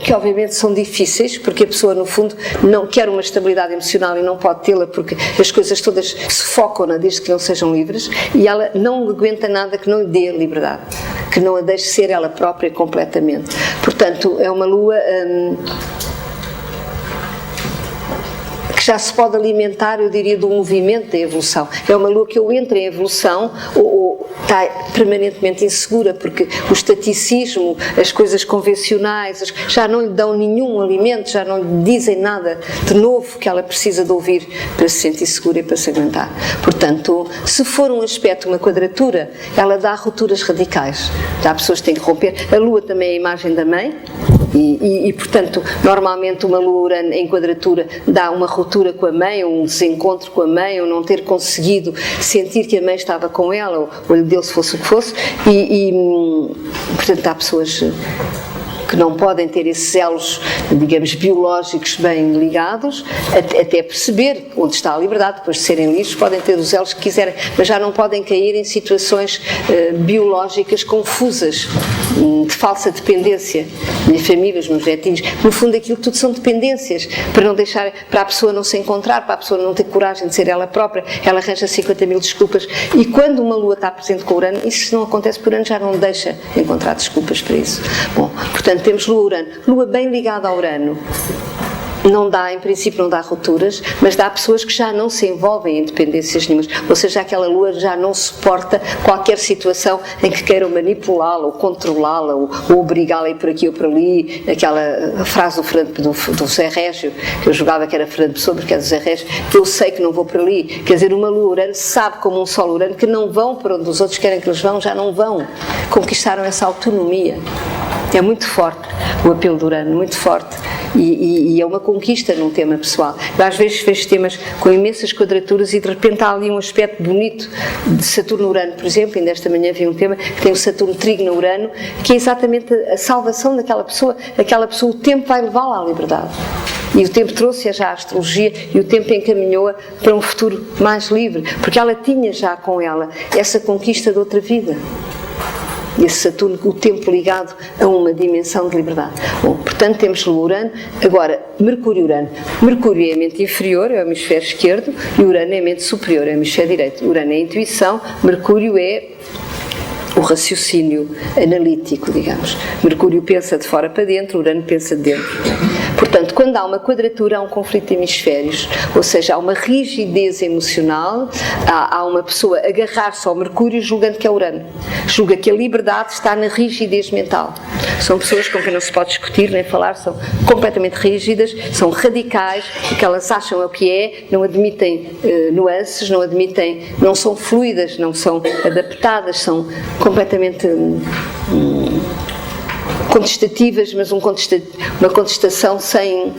que obviamente são difíceis, porque a pessoa no fundo não quer uma estabilidade emocional e não pode tê-la porque as coisas todas se focam-na desde que não sejam livres, e ela não aguenta nada que não lhe dê a liberdade, que não a deixe ser ela própria completamente. Portanto, é uma lua que já se pode alimentar, eu diria, do movimento da evolução. É uma lua que ou entra em evolução ou está permanentemente insegura, porque o estaticismo, as coisas convencionais, já não lhe dão nenhum alimento, já não lhe dizem nada de novo que ela precisa de ouvir para se sentir segura e para se aguentar. Portanto, se for um aspecto, uma quadratura, ela dá rupturas radicais. Já há pessoas que têm que romper. A lua também é a imagem da mãe, e portanto, normalmente uma lua Urano em quadratura dá uma ruptura com a mãe, ou um desencontro com a mãe, ou não ter conseguido sentir que a mãe estava com ela, ou lhe deu se fosse o que fosse, portanto há pessoas que não podem ter esses elos, digamos, biológicos bem ligados, até perceber onde está a liberdade. Depois de serem livres podem ter os elos que quiserem, mas já não podem cair em situações biológicas confusas, de falsa dependência. Minhas famílias, meus netinhos, no fundo aquilo tudo são dependências, para não deixar, para a pessoa não se encontrar, para a pessoa não ter coragem de ser ela própria, ela arranja 50 mil desculpas, e quando uma lua está presente com o Urano, isso não acontece, por Urano já não deixa encontrar desculpas para isso. Bom, portanto temos lua Urano, lua bem ligada ao Urano. Não dá, em princípio não dá rupturas, mas dá pessoas que já não se envolvem em dependências nenhumas, ou seja, aquela lua já não suporta qualquer situação em que queiram manipulá-la, ou controlá-la, ou obrigá-la a ir por aqui ou por ali. Aquela frase do Zé Régio, que eu jogava que era Fernando Pessoa, porque é do Zé Régio, que eu sei que não vou por ali. Quer dizer, uma lua Urano sabe, como um sol Urano, que não vão para onde os outros querem que eles vão, já não vão. Conquistaram essa autonomia. É muito forte o apelo do Urano, muito forte, e é uma conquista num tema pessoal. Eu às vezes vejo temas com imensas quadraturas e de repente há ali um aspecto bonito de Saturno-Urano, por exemplo. Ainda esta manhã vi um tema que tem o Saturno-Trígono-Urano, que é exatamente a salvação daquela pessoa. Aquela pessoa, o tempo vai levá-la à liberdade. E o tempo trouxe-a já à astrologia, e o tempo encaminhou-a para um futuro mais livre, porque ela tinha já com ela essa conquista de outra vida. Esse Saturno, o tempo ligado a uma dimensão de liberdade. Bom, portanto temos Lua Urano. Agora, Mercúrio-Urano. Mercúrio é a mente inferior, é o hemisfério esquerdo, e Urano é a mente superior, é o hemisfério direito. Urano é a intuição, Mercúrio é o raciocínio analítico, digamos. Mercúrio pensa de fora para dentro, Urano pensa de dentro. Portanto, quando há uma quadratura, há um conflito de hemisférios, ou seja, há uma rigidez emocional, há uma pessoa agarrar-se ao Mercúrio julgando que é Urano. Julga que a liberdade está na rigidez mental. São pessoas com quem não se pode discutir nem falar, são completamente rígidas, são radicais, o que elas acham é o que é, não admitem nuances, não são fluidas, não são adaptadas, são completamente contestativas, mas uma contestação sem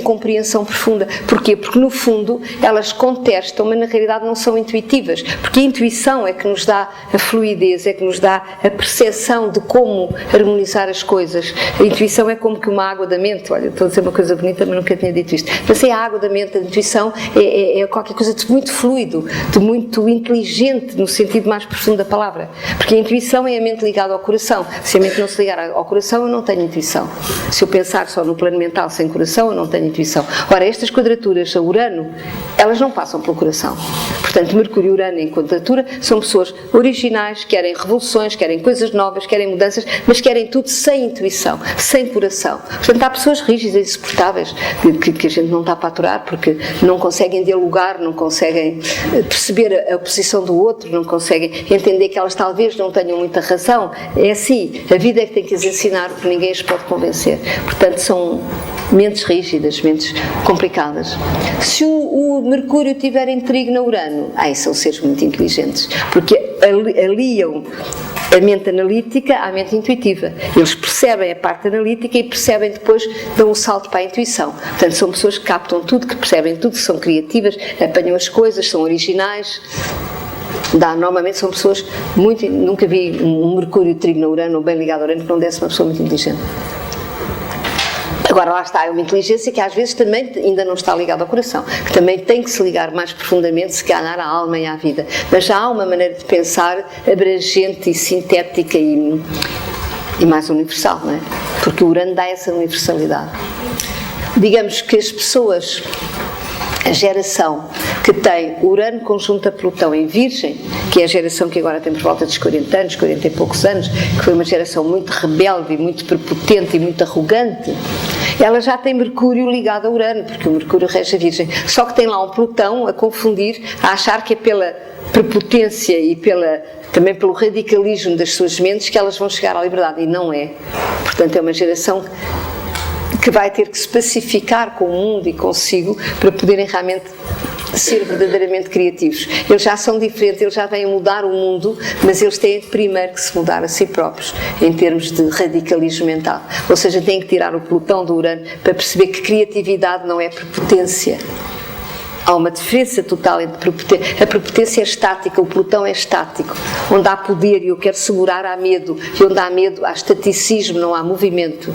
compreensão profunda. Porquê? Porque no fundo elas contestam, mas na realidade não são intuitivas, porque a intuição é que nos dá a fluidez, é que nos dá a percepção de como harmonizar as coisas. A intuição é como que uma água da mente. Olha, estou a dizer uma coisa bonita, mas nunca tinha dito isto. Mas é a água da mente. A intuição é qualquer coisa de muito fluido, de muito inteligente, no sentido mais profundo da palavra, porque a intuição é a mente ligada ao coração. Se a mente não se ligar ao coração, eu não tenho intuição. Se eu pensar só no plano mental sem coração, eu não tenho intuição. Ora, estas quadraturas a Urano, elas não passam pelo coração. Portanto, Mercúrio e Urano em quadratura são pessoas originais, querem revoluções, querem coisas novas, querem mudanças, mas querem tudo sem intuição, sem coração. Portanto, há pessoas rígidas e insuportáveis que a gente não está para aturar, porque não conseguem dialogar, não conseguem perceber a posição do outro, não conseguem entender que elas talvez não tenham muita razão. É assim, a vida é que tem que as ensinar, porque ninguém as pode convencer. Portanto, são mentes rígidas, mentes complicadas. Se o Mercúrio tiver em Trígono a Urano, são seres muito inteligentes, porque aliam a mente analítica à mente intuitiva. Eles percebem a parte analítica e percebem depois, dão um salto para a intuição. Portanto, são pessoas que captam tudo, que percebem tudo, que são criativas, apanham as coisas, são originais. Normalmente são pessoas muito... Nunca vi um Mercúrio Trígono Urano ou bem ligado a Urano que não desse uma pessoa muito inteligente. Agora lá está, é uma inteligência que às vezes também ainda não está ligada ao coração, que também tem que se ligar mais profundamente, se calhar, à alma e à vida. Mas já há uma maneira de pensar abrangente e sintética e mais universal, não é? Porque o Urano dá essa universalidade. Digamos que as pessoas, a geração que tem Urano conjunto a Plutão em Virgem, que é a geração que agora tem por volta dos 40 anos, 40 e poucos anos, que foi uma geração muito rebelde e muito prepotente e muito arrogante, ela já tem Mercúrio ligado a Urano, porque o Mercúrio rege a Virgem. Só que tem lá um Plutão a confundir, a achar que é pela prepotência e também pelo radicalismo das suas mentes que elas vão chegar à liberdade, e não é. Portanto, é uma geração que vai ter que se pacificar com o mundo e consigo para poderem realmente ser verdadeiramente criativos. Eles já são diferentes, eles já vêm a mudar o mundo, mas eles têm primeiro que se mudar a si próprios, em termos de radicalismo mental. Ou seja, têm que tirar o Plutão do Urano para perceber que criatividade não é prepotência. Há uma diferença total entre prepotência. A prepotência é estática, o Plutão é estático. Onde há poder e eu quero segurar, há medo. E onde há medo, há estaticismo, não há movimento.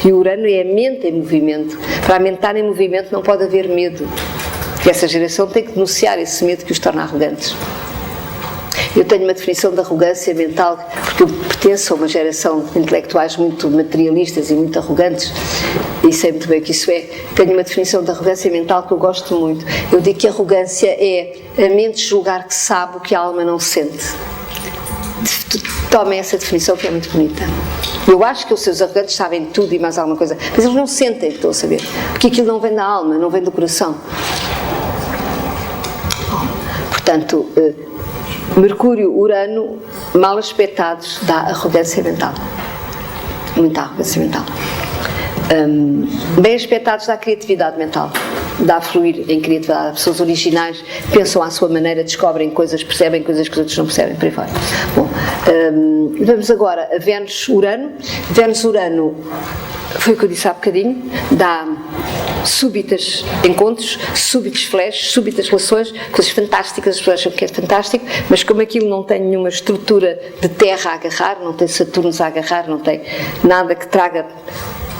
E o Urano é a mente em movimento. Para a mente estar em movimento não pode haver medo. E essa geração tem que denunciar esse medo que os torna arrogantes. Eu tenho uma definição de arrogância mental, porque eu pertenço a uma geração de intelectuais muito materialistas e muito arrogantes, e sei muito bem o que isso é. Tenho uma definição de arrogância mental que eu gosto muito. Eu digo que arrogância é a mente julgar que sabe o que a alma não sente. Tomem essa definição, que é muito bonita. Eu acho que os seus arrogantes sabem tudo e mais alguma coisa, mas eles não sentem que estão a saber, porque aquilo não vem da alma, não vem do coração. Portanto, Mercúrio, Urano, mal aspectados, dá arrogância mental. Muita arrogância mental. Bem aspectados, dá criatividade mental. Dá a fluir em criatividade. As pessoas originais pensam à sua maneira, descobrem coisas, percebem coisas que os outros não percebem, por aí fora. Bom, vamos agora a Vênus-Urano. Vênus-Urano, foi o que eu disse há bocadinho, dá súbitos encontros, súbitos flashes, súbitas relações, coisas fantásticas, as pessoas acham que é fantástico, mas como aquilo não tem nenhuma estrutura de terra a agarrar, não tem Saturnos a agarrar, não tem nada que traga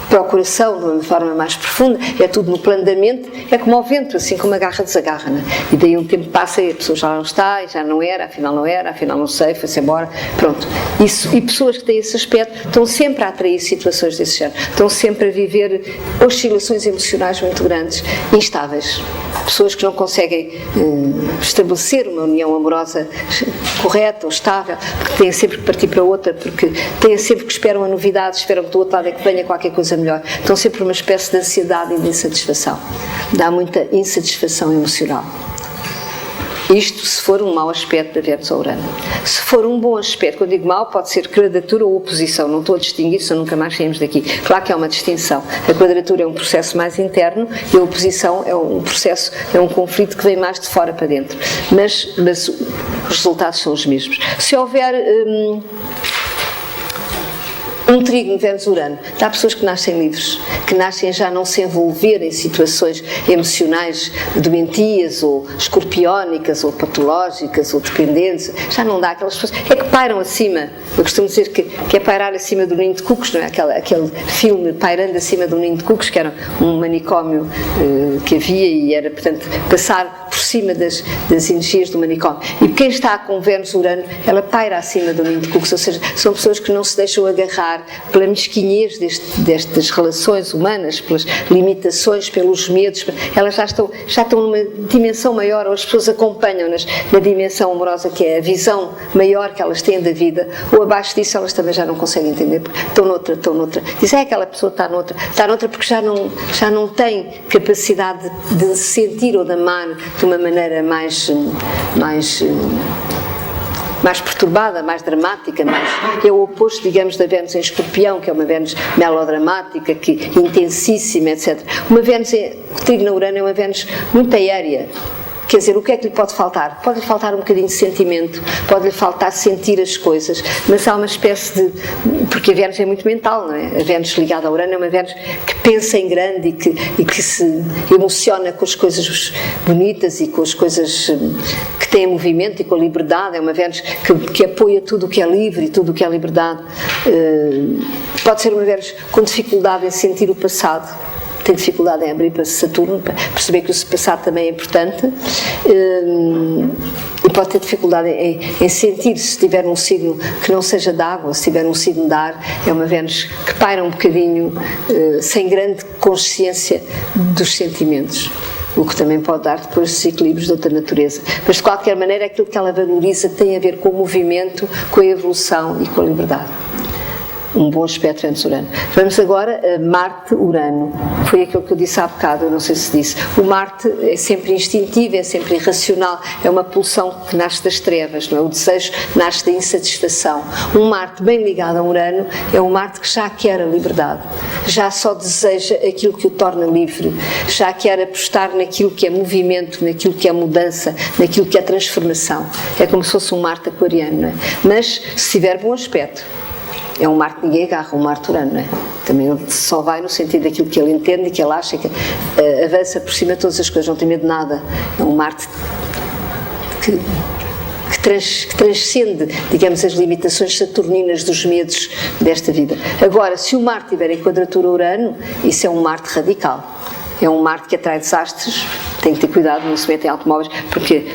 para o coração de uma forma mais profunda, é tudo no plano da mente, é como ao vento, assim como agarra, desagarra, né? E daí um tempo passa e a pessoa já não está, e já não era, afinal não sei, foi-se embora, pronto. Isso, e pessoas que têm esse aspecto estão sempre a atrair situações desse género, estão sempre a viver oscilações emocionais muito grandes, instáveis. Pessoas que não conseguem estabelecer uma união amorosa correta ou estável, porque têm sempre que partir para outra, porque têm sempre que esperam a novidade, esperam que do outro lado é que venha qualquer coisa melhor. Estão sempre numa espécie de ansiedade e de insatisfação. Dá muita insatisfação emocional. Isto se for um mau aspecto da Vênus ou Urano. Se for um bom aspecto, quando digo mau, pode ser quadratura ou oposição. Não estou a distinguir, senão nunca mais saímos daqui. Claro que é uma distinção. A quadratura é um processo mais interno e a oposição é um processo, é um conflito que vem mais de fora para dentro. Mas os resultados são os mesmos. Se houver um trígono Vênus-Urano, há pessoas que nascem livres, que nascem já não se envolver em situações emocionais doentias ou escorpiónicas ou patológicas ou dependentes, já não dá aquelas pessoas, é que pairam acima. Eu costumo dizer que é pairar acima do ninho de cucos, não é? Aquele filme Pairando acima do ninho de cucos, que era um manicômio que havia e era, portanto, passar por cima das energias do manicômio. E quem está com Vênus-Urano, ela paira acima do ninho de cucos, ou seja, são pessoas que não se deixam agarrar pela mesquinhez destas relações humanas, pelas limitações, pelos medos, elas já estão numa dimensão maior, ou as pessoas acompanham-nas na dimensão amorosa, que é a visão maior que elas têm da vida, ou abaixo disso elas também já não conseguem entender, porque estão noutra. Dizem, aquela pessoa está noutra porque já não tem capacidade de sentir ou de amar de uma maneira mais perturbada, mais dramática, é o oposto, digamos, da Vênus em Escorpião, que é uma Vênus melodramática, intensíssima, etc. Uma Vênus trígono Urano é uma Vênus muito aérea, Quer dizer, o que é que lhe pode faltar? Pode-lhe faltar um bocadinho de sentimento, pode-lhe faltar sentir as coisas, mas há uma espécie de... Porque a Vênus é muito mental, não é? A Vênus ligada a Urano é uma Vênus que pensa em grande e que se emociona com as coisas bonitas e com as coisas que têm movimento e com a liberdade. É uma Vênus que apoia tudo o que é livre e tudo o que é liberdade. Pode ser uma Vênus com dificuldade em sentir o passado, tem dificuldade em abrir para Saturno, para perceber que o passado também é importante, e pode ter dificuldade em sentir, se estiver num signo que não seja de água, se estiver num signo de ar. É uma Vênus que paira um bocadinho, sem grande consciência dos sentimentos, o que também pode dar depois desequilíbrios de outra natureza. Mas, de qualquer maneira, aquilo que ela valoriza tem a ver com o movimento, com a evolução e com a liberdade. Um bom aspecto Vênus-Urano. Vamos agora a Marte-Urano. Foi aquilo que eu disse há bocado, eu não sei se disse. O Marte é sempre instintivo, é sempre irracional, é uma pulsão que nasce das trevas, não é? O desejo nasce da insatisfação. Um Marte bem ligado a Urano é um Marte que já quer a liberdade, já só deseja aquilo que o torna livre, já quer apostar naquilo que é movimento, naquilo que é mudança, naquilo que é transformação. É como se fosse um Marte aquariano, não é? Mas se tiver bom aspecto, é um Marte que ninguém agarra, um Marte-Urano, não é? Também ele só vai no sentido daquilo que ele entende e que ele acha que avança por cima de todas as coisas, não tem medo de nada. É um Marte que transcende, digamos, as limitações saturninas dos medos desta vida. Agora, se o Marte tiver em quadratura Urano, isso é um Marte radical. É um Marte que atrai desastres, tem que ter cuidado, não se mete em automóveis, porque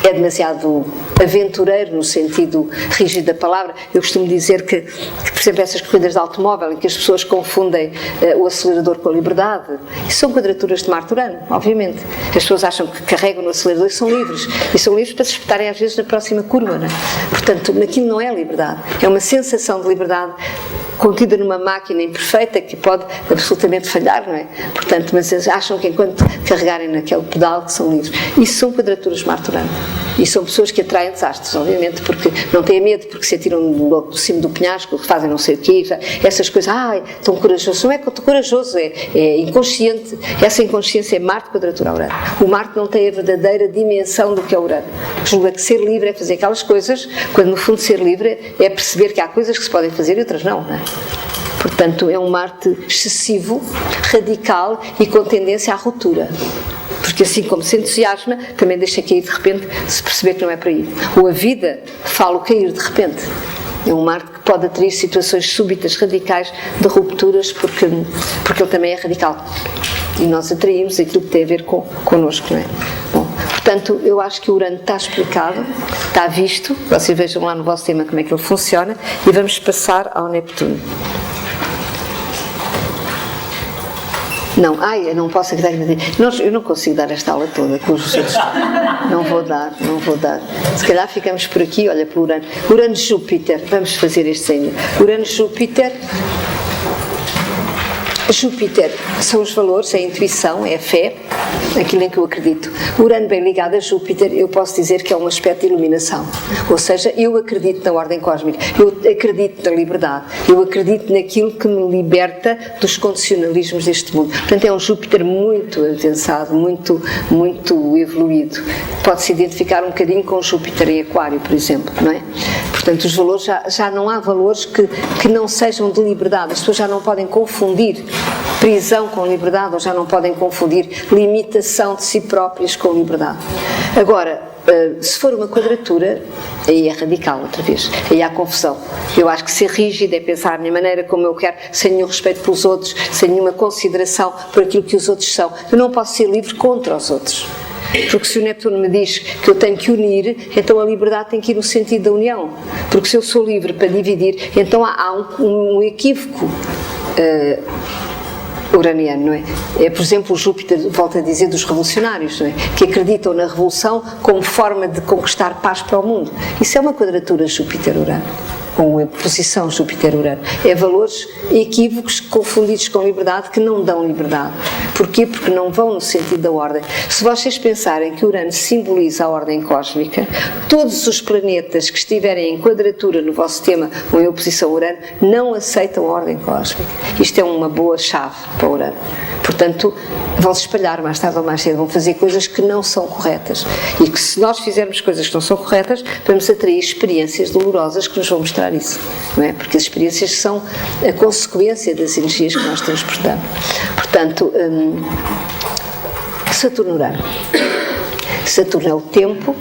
é demasiado aventureiro no sentido rígido da palavra. Eu costumo dizer que, por exemplo, essas corridas de automóvel em que as pessoas confundem o acelerador com a liberdade, isso são quadraturas de Marte-Urano, obviamente. As pessoas acham que carregam no acelerador e são livres para se espetarem às vezes na próxima curva, não é? Portanto, naquilo não é liberdade, é uma sensação de liberdade contida numa máquina imperfeita que pode absolutamente falhar, não é? Portanto, mas eles acham que enquanto carregarem naquele pedal que são livres. Isso são quadraturas de Marte-Urano. E são pessoas que atraem desastres, obviamente, porque não têm medo, porque se atiram do cimo do penhasco, que fazem não sei o quê, essas coisas, tão corajoso. Não é tão corajoso, é inconsciente. Essa inconsciência é Marte quadratura Urano. O Marte não tem a verdadeira dimensão do que é Urano. Julga que ser livre é fazer aquelas coisas, quando no fundo ser livre é perceber que há coisas que se podem fazer e outras não, não é? Portanto, é um Marte excessivo, radical e com tendência à ruptura. Porque assim como se entusiasma, também deixa cair de repente, se perceber que não é para ir. Ou a vida fala o cair de repente. É um Marte que pode atrair situações súbitas, radicais, de rupturas, porque ele também é radical. E nós atraímos aquilo que tem a ver connosco, não é? Bom, portanto, eu acho que o Urano está explicado, está visto. Vocês vejam lá no vosso tema como é que ele funciona. E vamos passar ao Neptuno. Não, eu não posso acreditar. Eu não consigo dar esta aula toda com os outros. Não vou dar. Se calhar ficamos por aqui, olha para o Urano. Urano-Júpiter, vamos fazer este ainda. Urano-Júpiter. Júpiter são os valores, é a intuição, é a fé, aquilo em que eu acredito. Urano bem ligado a Júpiter, eu posso dizer que é um aspecto de iluminação. Ou seja, eu acredito na ordem cósmica, eu acredito na liberdade, eu acredito naquilo que me liberta dos condicionalismos deste mundo. Portanto, é um Júpiter muito avançado, muito evoluído. Pode-se identificar um bocadinho com o Júpiter em Aquário, por exemplo, não é? Portanto, os valores, já não há valores que não sejam de liberdade. As pessoas já não podem confundir prisão com liberdade, ou já não podem confundir limitação de si próprias com liberdade. Agora, se for uma quadratura, aí é radical outra vez, aí há confusão. Eu acho que ser rígido é pensar na minha maneira como eu quero, sem nenhum respeito pelos outros, sem nenhuma consideração por aquilo que os outros são. Eu não posso ser livre contra os outros. Porque se o Neptuno me diz que eu tenho que unir, então a liberdade tem que ir no sentido da união. Porque se eu sou livre para dividir, então há um equívoco uraniano, não é? É, por exemplo, o Júpiter, volto a dizer, dos revolucionários, não é? Que acreditam na revolução como forma de conquistar paz para o mundo. Isso é uma quadratura Júpiter-Urano, ou a posição Júpiter-Urano. É valores equívocos confundidos com liberdade que não dão liberdade. Porquê? Porque não vão no sentido da ordem. Se vocês pensarem que Urano simboliza a ordem cósmica, todos os planetas que estiverem em quadratura no vosso sistema ou em oposição a Urano não aceitam a ordem cósmica. Isto é uma boa chave para Urano. Portanto, vão se espalhar mais tarde ou mais cedo, vão fazer coisas que não são corretas. E que se nós fizermos coisas que não são corretas, vamos atrair experiências dolorosas que nos vão mostrar isso. Não é? Porque as experiências são a consequência das energias que nós transportamos. Portanto, Saturno-Urano. Saturno é o tempo,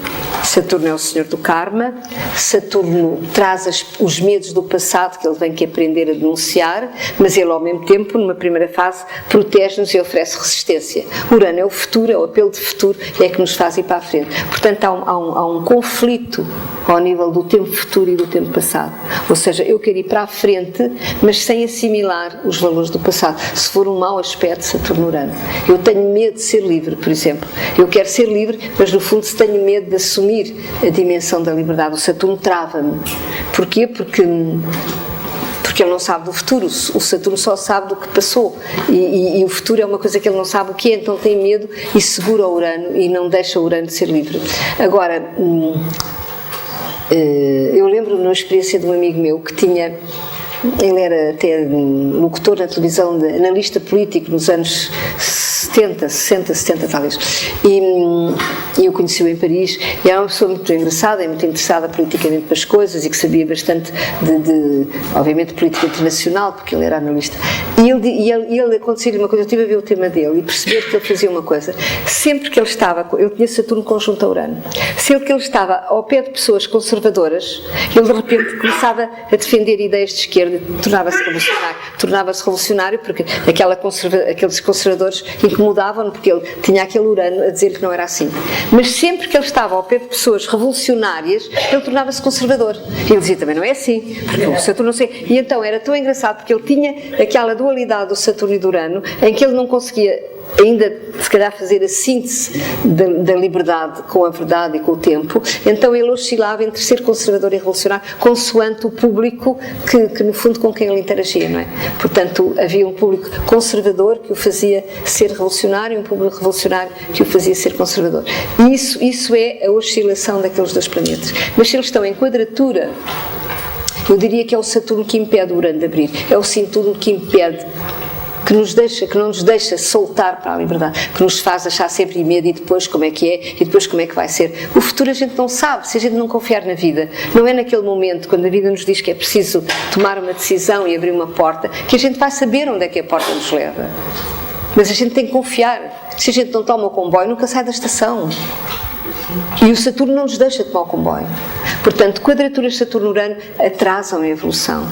Saturno é o senhor do karma, Saturno traz os medos do passado que ele vem que aprender a denunciar, mas ele ao mesmo tempo, numa primeira fase, protege-nos e oferece resistência. Urano é o futuro, é o apelo de futuro, é que nos faz ir para a frente. Portanto, há um conflito ao nível do tempo futuro e do tempo passado. Ou seja, eu quero ir para a frente, mas sem assimilar os valores do passado. Se for um mau aspecto, Saturno-Urano. Eu tenho medo de ser livre, por exemplo. Eu quero ser livre, mas no fundo tenho medo de assumir a dimensão da liberdade. O Saturno trava-me. Porquê? Porque ele não sabe do futuro, o Saturno só sabe do que passou e o futuro é uma coisa que ele não sabe o que é, então tem medo e segura o Urano e não deixa o Urano ser livre. Agora, eu lembro-me de uma experiência de um amigo meu que tinha, ele era até locutor na televisão, analista político nos anos 60 talvez, e eu conheci-o em Paris, e era uma pessoa muito engraçada e muito interessada politicamente para as coisas e que sabia bastante obviamente, política internacional, porque ele era analista. E ele aconteceu-lhe uma coisa, eu estive a ver o tema dele e perceber que ele fazia uma coisa. Sempre que ele estava, eu tinha Saturno conjunto a Urano, sempre que ele estava ao pé de pessoas conservadoras, ele de repente começava a defender ideias de esquerda, tornava-se revolucionário porque aqueles conservadores incomodavam-no porque ele tinha aquele Urano a dizer que não era assim. Mas sempre que ele estava ao pé de pessoas revolucionárias, ele tornava-se conservador. E ele dizia também, não é assim, porque o Saturno não sei. E então era tão engraçado porque ele tinha aquela dualidade do Saturno e do Urano, em que ele não conseguia ainda, se calhar, fazer a síntese da liberdade com a verdade e com o tempo. Então ele oscilava entre ser conservador e revolucionário, consoante o público que no fundo, com quem ele interagia, não é? Portanto, havia um público conservador que o fazia ser revolucionário e um público revolucionário que o fazia ser conservador. E isso é a oscilação daqueles dois planetas. Mas se eles estão em quadratura, eu diria que é o Saturno que impede o Urano de abrir, é o Saturno que impede, que não nos deixa soltar para a liberdade, que nos faz achar sempre medo e depois como é que é, e depois como é que vai ser. O futuro a gente não sabe, se a gente não confiar na vida. Não é naquele momento, quando a vida nos diz que é preciso tomar uma decisão e abrir uma porta, que a gente vai saber onde é que a porta nos leva. Mas a gente tem que confiar. Se a gente não toma o comboio, nunca sai da estação. E o Saturno não nos deixa tomar o comboio. Portanto, quadraturas Saturno-Urano atrasam a evolução.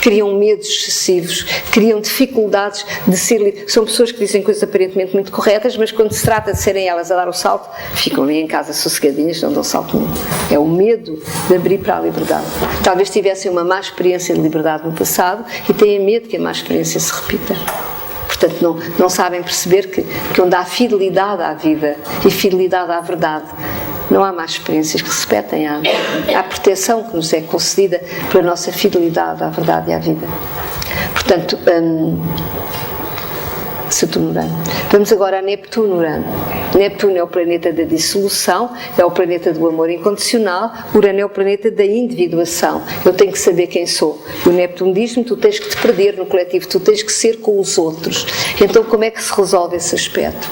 Criam medos excessivos, criam dificuldades de ser livres. São pessoas que dizem coisas aparentemente muito corretas, mas quando se trata de serem elas a dar o salto, ficam ali em casa sossegadinhas, não dão salto nenhum. É o medo de abrir para a liberdade. Talvez tivessem uma má experiência de liberdade no passado e tenham medo que a má experiência se repita. Portanto, não sabem perceber que onde há fidelidade à vida e fidelidade à verdade, não há más experiências que se repetem, há proteção que nos é concedida pela nossa fidelidade à verdade e à vida. Portanto, Saturno-Urano. Vamos agora a Neptuno-Urano. Neptuno é o planeta da dissolução, é o planeta do amor incondicional, Urano é o planeta da individuação. Eu tenho que saber quem sou. O Neptuno diz-me, tu tens que te perder no coletivo, tu tens que ser com os outros. Então como é que se resolve esse aspecto?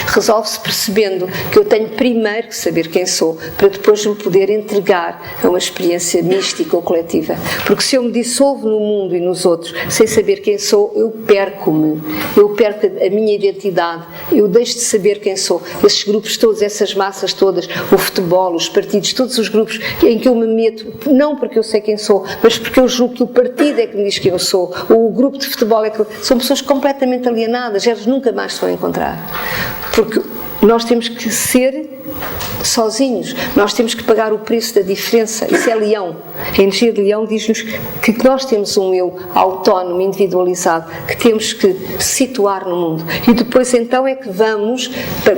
Resolve-se percebendo que eu tenho primeiro que saber quem sou, para depois me poder entregar a uma experiência mística ou coletiva. Porque se eu me dissolvo no mundo e nos outros, sem saber quem sou, eu perco-me. Eu perco a minha identidade, eu deixo de saber quem sou. Esses grupos todos, essas massas todas, o futebol, os partidos, todos os grupos em que eu me meto, não porque eu sei quem sou, mas porque eu julgo que o partido é que me diz quem eu sou, ou o grupo de futebol é que... São pessoas completamente alienadas, elas nunca mais se vão encontrar. Porque nós temos que ser sozinhos. Nós temos que pagar o preço da diferença. Isso é Leão. A energia de Leão diz-nos que nós temos um eu autónomo, individualizado, que temos que situar no mundo. E depois então é que vamos,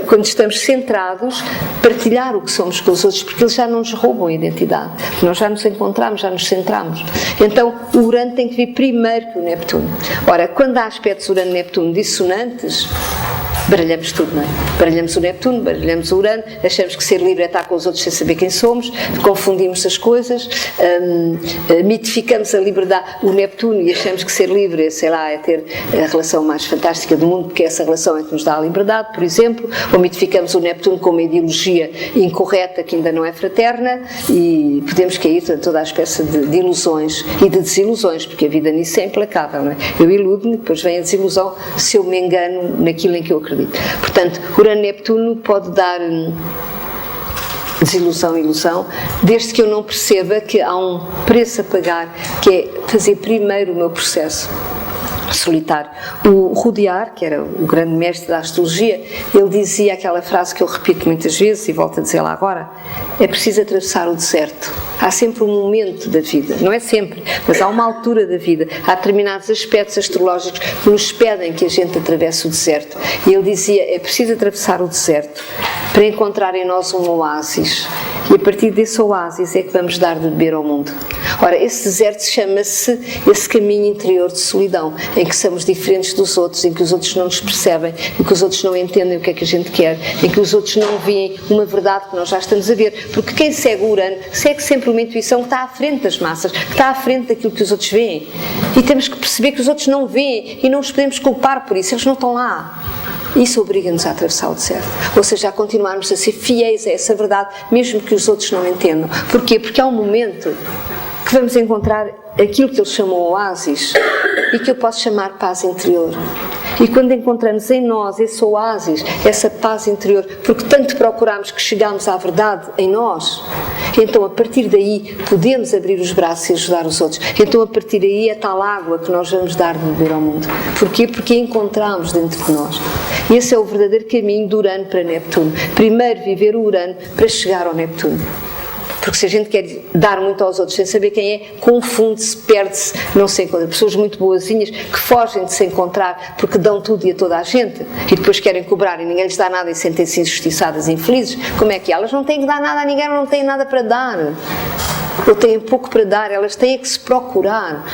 quando estamos centrados, partilhar o que somos com os outros, porque eles já não nos roubam a identidade. Nós já nos encontramos, já nos centramos. Então o Urano tem que vir primeiro que o Neptuno. Ora, quando há aspectos Urano-Neptuno dissonantes, baralhamos tudo, não é? Baralhamos o Neptuno, baralhamos o Urano, achamos que ser livre é estar com os outros sem saber quem somos, confundimos as coisas, mitificamos a liberdade, o Neptuno, e achamos que ser livre é, sei lá, é ter a relação mais fantástica do mundo, porque essa relação é que nos dá a liberdade, por exemplo, ou mitificamos o Neptuno com uma ideologia incorreta que ainda não é fraterna, e podemos cair toda a espécie de ilusões e de desilusões, porque a vida nisso é implacável, não é? Eu iludo-me, depois vem a desilusão se eu me engano naquilo em que eu acredito. Portanto, Urano-Neptuno pode dar desilusão e ilusão, desde que eu não perceba que há um preço a pagar, que é fazer primeiro o meu processo solitário. O Rudyard, que era o grande mestre da astrologia, ele dizia aquela frase que eu repito muitas vezes e volto a dizê-la agora: é preciso atravessar o deserto. Há sempre um momento da vida, não é sempre, mas há uma altura da vida, há determinados aspectos astrológicos que nos pedem que a gente atravesse o deserto. E ele dizia: é preciso atravessar o deserto para encontrar em nós um oásis, e a partir desse oásis é que vamos dar de beber ao mundo. Ora, esse deserto chama-se esse caminho interior de solidão, em que somos diferentes dos outros, em que os outros não nos percebem, em que os outros não entendem o que é que a gente quer, em que os outros não veem uma verdade que nós já estamos a ver, porque quem segue o Urano segue sempre uma intuição que está à frente das massas, que está à frente daquilo que os outros veem, e temos que perceber que os outros não veem e não os podemos culpar por isso, eles não estão lá. Isso obriga-nos a atravessar o deserto, ou seja, a continuarmos a ser fiéis a essa verdade, mesmo que os outros não entendam. Porquê? Porque há um momento que vamos encontrar aquilo que ele chamou oásis e que eu posso chamar paz interior. E quando encontramos em nós esse oásis, essa paz interior, porque tanto procuramos que chegamos à verdade em nós, então a partir daí podemos abrir os braços e ajudar os outros. Então a partir daí é tal água que nós vamos dar de beber ao mundo. Porquê? Porque a encontramos dentro de nós. E esse é o verdadeiro caminho do Urano para Neptuno. Primeiro viver o Urano para chegar ao Neptuno. Porque se a gente quer dar muito aos outros sem saber quem é, confunde-se, perde-se, não se encontra. Pessoas muito boazinhas que fogem de se encontrar porque dão tudo e a toda a gente e depois querem cobrar e ninguém lhes dá nada e sentem-se injustiçadas e infelizes. Como é que elas não têm que dar nada a ninguém, não têm nada para dar. Ou têm pouco para dar, elas têm que se procurar.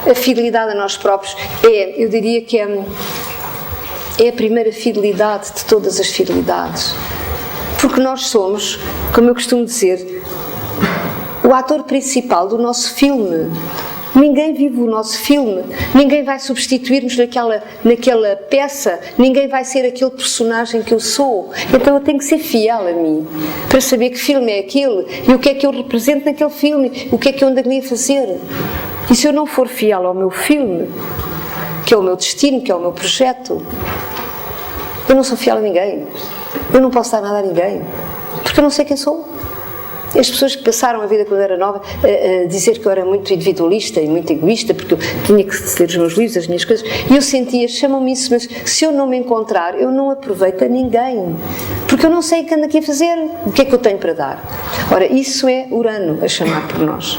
A fidelidade a nós próprios é, eu diria que é a primeira fidelidade de todas as fidelidades. Porque nós somos, como eu costumo dizer, o ator principal do nosso filme. Ninguém vive o nosso filme, ninguém vai substituir-nos naquela peça, ninguém vai ser aquele personagem que eu sou. Então eu tenho que ser fiel a mim, para saber que filme é aquele e o que é que eu represento naquele filme, o que é que eu ando ali a fazer. E se eu não for fiel ao meu filme, que é o meu destino, que é o meu projeto, eu não sou fiel a ninguém. Eu não posso dar nada a ninguém, porque eu não sei quem sou. As pessoas que passaram a vida quando eu era nova a dizer que eu era muito individualista e muito egoísta, porque eu tinha que ler os meus livros, as minhas coisas, e eu sentia, chamam-me isso, mas se eu não me encontrar, eu não aproveito a ninguém, porque eu não sei o que ando aqui a fazer, o que é que eu tenho para dar. Ora, isso é Urano a chamar por nós.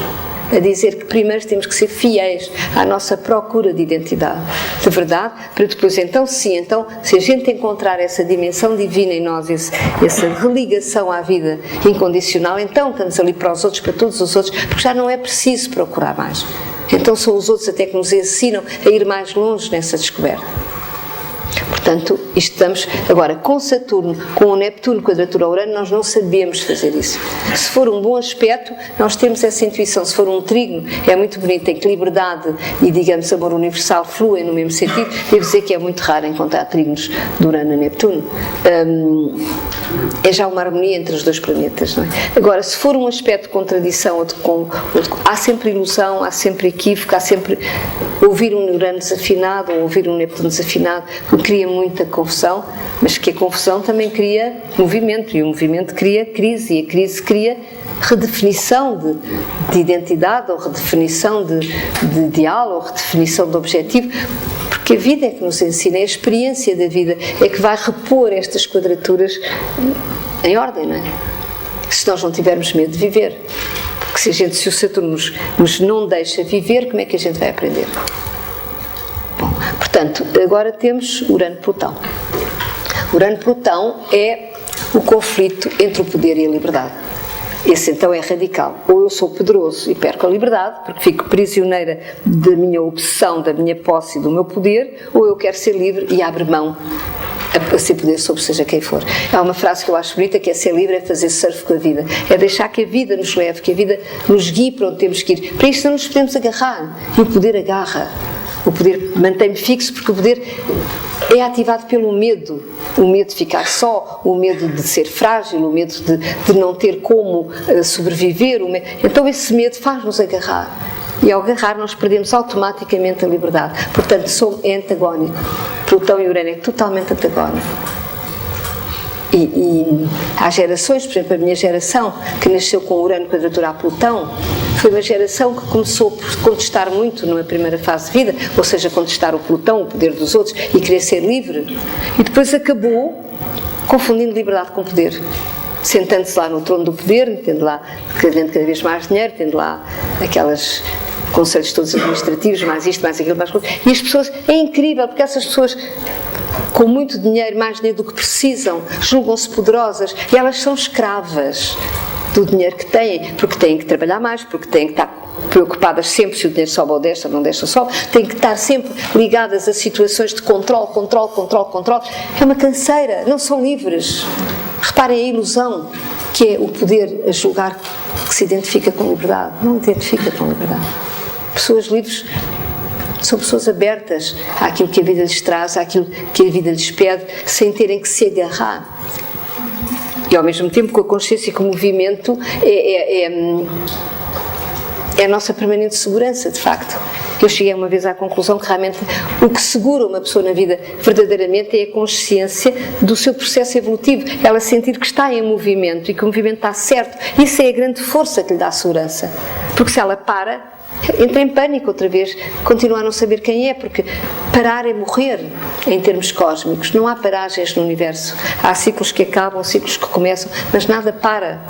A dizer que primeiro temos que ser fiéis à nossa procura de identidade, de verdade, para depois então, se a gente encontrar essa dimensão divina em nós, essa religação à vida incondicional, então estamos ali para os outros, para todos os outros, porque já não é preciso procurar mais. Então são os outros até que nos ensinam a ir mais longe nessa descoberta. Portanto, estamos agora com Saturno, com o Neptuno, quadratura ao Urano, nós não sabemos fazer isso. Se for um bom aspecto, nós temos essa intuição. Se for um trígono, é muito bonito, em que liberdade e, digamos, amor universal fluem no mesmo sentido. Devo dizer que é muito raro encontrar trígonos de Urano e Neptuno. É já uma harmonia entre os dois planetas, não é? Agora, se for um aspecto de contradição há sempre ilusão, há sempre equívoco, há sempre ouvir um Urano desafinado ou ouvir um Neptuno desafinado, o que cria muita confusão, mas que a confusão também cria movimento, e o movimento cria crise, e a crise cria redefinição de identidade, ou redefinição de ideal, ou redefinição de objetivo, porque a vida é que nos ensina, a experiência da vida é que vai repor estas quadraturas em ordem, não é? Se nós não tivermos medo de viver. Porque se o Saturno nos não deixa viver, como é que a gente vai aprender? Bom, portanto, agora temos Urano-Plutão. Urano-Plutão é o conflito entre o poder e a liberdade. Esse então é radical. Ou eu sou poderoso e perco a liberdade, porque fico prisioneira da minha obsessão, da minha posse e do meu poder, ou eu quero ser livre e abro mão a ser poder sobre seja quem for. Há uma frase que eu acho bonita, que é: ser livre é fazer surf com a vida. É deixar que a vida nos leve, que a vida nos guie para onde temos que ir. Para isso não nos podemos agarrar. E o poder agarra. O poder mantém-me fixo, porque o poder é ativado pelo medo. O medo de ficar só, o medo de ser frágil, o medo de não ter como sobreviver. Então esse medo faz-nos agarrar. E ao agarrar nós perdemos automaticamente a liberdade. Portanto, é antagónico. Plutão e Urano é totalmente antagónico. E há gerações, por exemplo, a minha geração, que nasceu com Urano quadratura a Plutão, foi uma geração que começou por contestar muito na primeira fase de vida, ou seja, contestar o Plutão, o poder dos outros, e querer ser livre. E depois acabou confundindo liberdade com poder. Sentando-se lá no trono do poder, tendo lá ganhando cada vez mais dinheiro, tendo lá aquelas conselhos todos administrativos, mais isto, mais aquilo, mais coisa. E as pessoas, é incrível, porque essas pessoas com muito dinheiro, mais dinheiro do que precisam, julgam-se poderosas e elas são escravas do dinheiro que têm, porque têm que trabalhar mais, porque têm que estar preocupadas sempre se o dinheiro sobe ou desce ou não desce ou sobe, têm que estar sempre ligadas a situações de controle. É uma canseira, não são livres. Reparem a ilusão que é o poder a julgar que se identifica com liberdade. Não identifica com liberdade. Pessoas livres são pessoas abertas àquilo que a vida lhes traz, àquilo que a vida lhes pede, sem terem que se agarrar. E ao mesmo tempo, com a consciência e com o movimento, é a nossa permanente segurança, de facto. Eu cheguei uma vez à conclusão que realmente o que segura uma pessoa na vida verdadeiramente é a consciência do seu processo evolutivo. Ela sentir que está em movimento e que o movimento está certo. Isso é a grande força que lhe dá segurança. Porque se ela para, entra em pânico outra vez, continua a não saber quem é, porque parar é morrer em termos cósmicos. Não há paragens no universo. Há ciclos que acabam, ciclos que começam, mas nada para.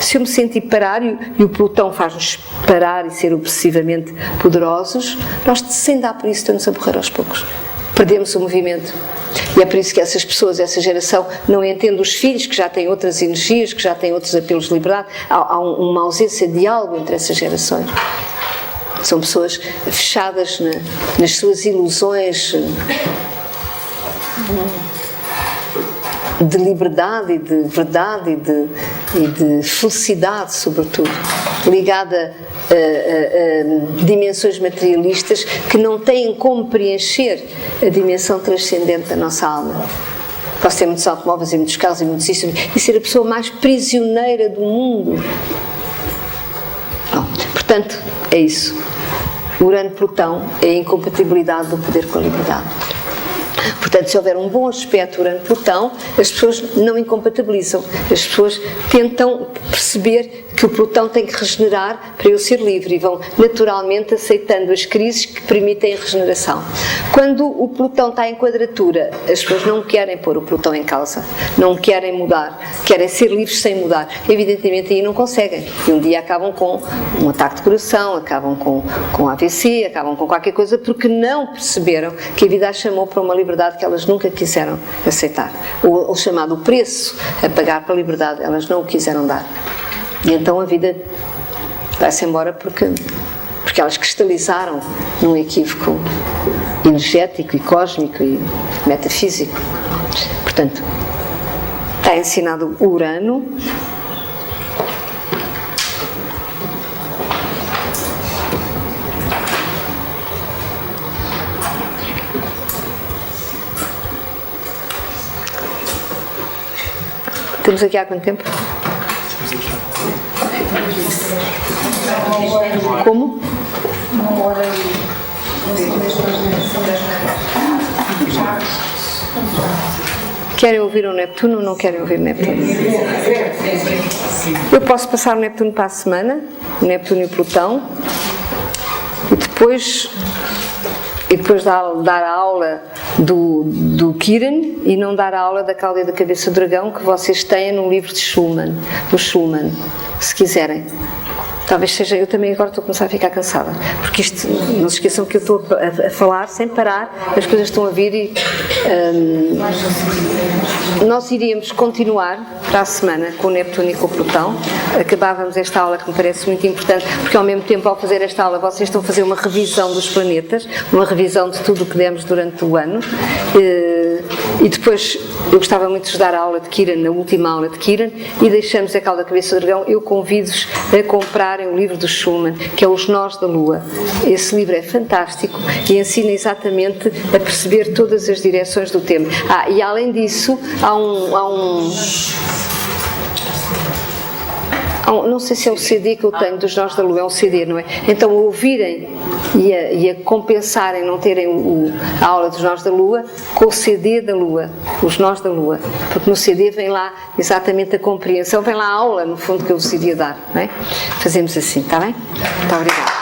Se eu me sentir parar, e o Plutão faz-nos parar e ser obsessivamente poderosos, nós, sem dar por isso, estamos a morrer aos poucos. Perdemos o movimento. E é por isso que essas pessoas, essa geração, não entende os filhos, que já têm outras energias, que já têm outros apelos de liberdade. Há uma ausência de diálogo entre essas gerações. São pessoas fechadas nas suas ilusões de liberdade e de verdade e de felicidade, sobretudo, ligada a dimensões materialistas que não têm como preencher a dimensão transcendente da nossa alma. Posso ter muitos automóveis e muitos carros e muitos isso, e ser a pessoa mais prisioneira do mundo. Bom, portanto, é isso. Urano-Plutão é a incompatibilidade do poder com a liberdade. Portanto, se houver um bom aspecto Urano-Plutão, as pessoas não incompatibilizam. As pessoas tentam perceber que o Plutão tem que regenerar para eu ser livre e vão naturalmente aceitando as crises que permitem a regeneração. Quando o Plutão está em quadratura, as pessoas não querem pôr o Plutão em causa, não querem mudar, querem ser livres sem mudar. Evidentemente aí não conseguem. E um dia acabam com um ataque de coração, acabam com AVC, acabam com qualquer coisa, porque não perceberam que a vida as chamou para uma liberdade que elas nunca quiseram aceitar. O chamado preço a pagar para a liberdade, elas não o quiseram dar. E então a vida vai-se embora porque elas cristalizaram num equívoco energético e cósmico e metafísico. Portanto, está ensinado o Urano. Temos aqui há quanto tempo? Como? Uma hora Querem ouvir o Neptuno ou não querem ouvir o Neptuno? Eu posso passar o Neptuno para a semana, o Neptuno e o Plutão, e depois e depois dar a aula do Kiran e não dar a aula da Cláudia da Cabeça do Dragão que vocês têm no livro de Schulman, do Schulman, se quiserem. Talvez seja, eu também agora estou a começar a ficar cansada, porque isto, não se esqueçam que eu estou a falar sem parar, as coisas estão a vir e nós iríamos continuar para a semana com o Neptuno e com o Plutão. Acabávamos esta aula que me parece muito importante, porque ao mesmo tempo ao fazer esta aula vocês estão a fazer uma revisão dos planetas, uma revisão de tudo o que demos durante o ano, e depois eu gostava muito de dar a aula de Kiran, na última aula de Kiran, e deixamos a Cláudia da Cabeça do Dragão. Eu convido-vos a comprarem o livro do Schulman, que é Os Nós da Lua. Esse livro é fantástico e ensina exatamente a perceber todas as direções do tema. E além disso, não sei se é o CD que eu tenho dos Nós da Lua, é um CD, não é? Então, ouvirem e a compensarem não terem a aula dos Nós da Lua com o CD da Lua, os Nós da Lua, porque no CD vem lá exatamente a compreensão, vem lá a aula, no fundo, que eu vos iria dar, não é? Fazemos assim, está bem? Muito obrigada.